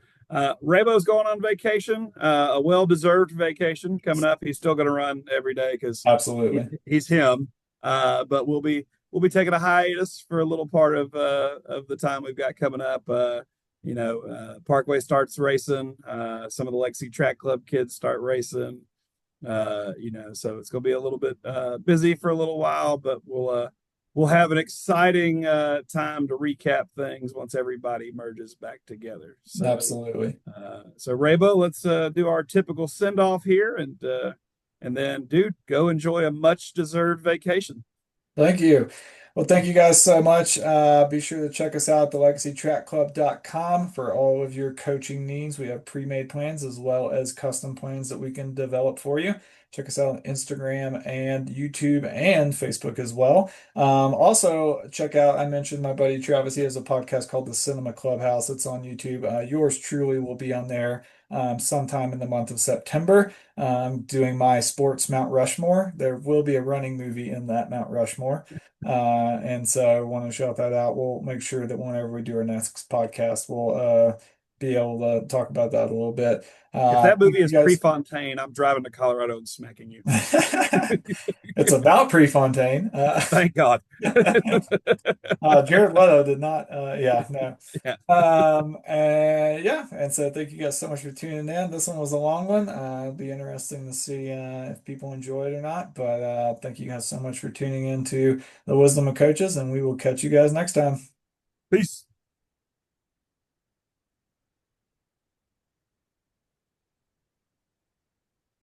Rabo's going on vacation, a well-deserved vacation coming up. He's still going to run every day because absolutely, he's him. But we'll be taking a hiatus for a little part of the time we've got coming up. Parkway starts racing. Some of the Lexi Track Club kids start racing. So it's going to be a little bit busy for a little while, but we'll have an exciting time to recap things once everybody merges back together. absolutely. So Raybo, let's do our typical send off here, and then, dude, go enjoy a much deserved vacation. Thank you. Well, thank you guys so much. Be sure to check us out at thelegacytrackclub.com for all of your coaching needs. We have pre-made plans as well as custom plans that we can develop for you. Check us out on Instagram and YouTube and Facebook as well. Also, check out, I mentioned my buddy Travis. He has a podcast called The Cinema Clubhouse. It's on YouTube. Yours truly will be on there sometime in the month of September, doing my sports Mount Rushmore. There will be a running movie in that Mount Rushmore. And so I want to shout that out. We'll make sure that whenever we do our next podcast, we'll be able to talk about that a little bit. If that Thank movie you is guys. Prefontaine, I'm driving to Colorado and smacking you. It's about Prefontaine. Thank God. Jared Leto did not. Yeah, no. Yeah. And yeah, and so thank you guys so much for tuning in. This one was a long one. It'll be interesting to see if people enjoy it or not. But thank you guys so much for tuning in to the Wisdom of Coaches, and we will catch you guys next time. Peace.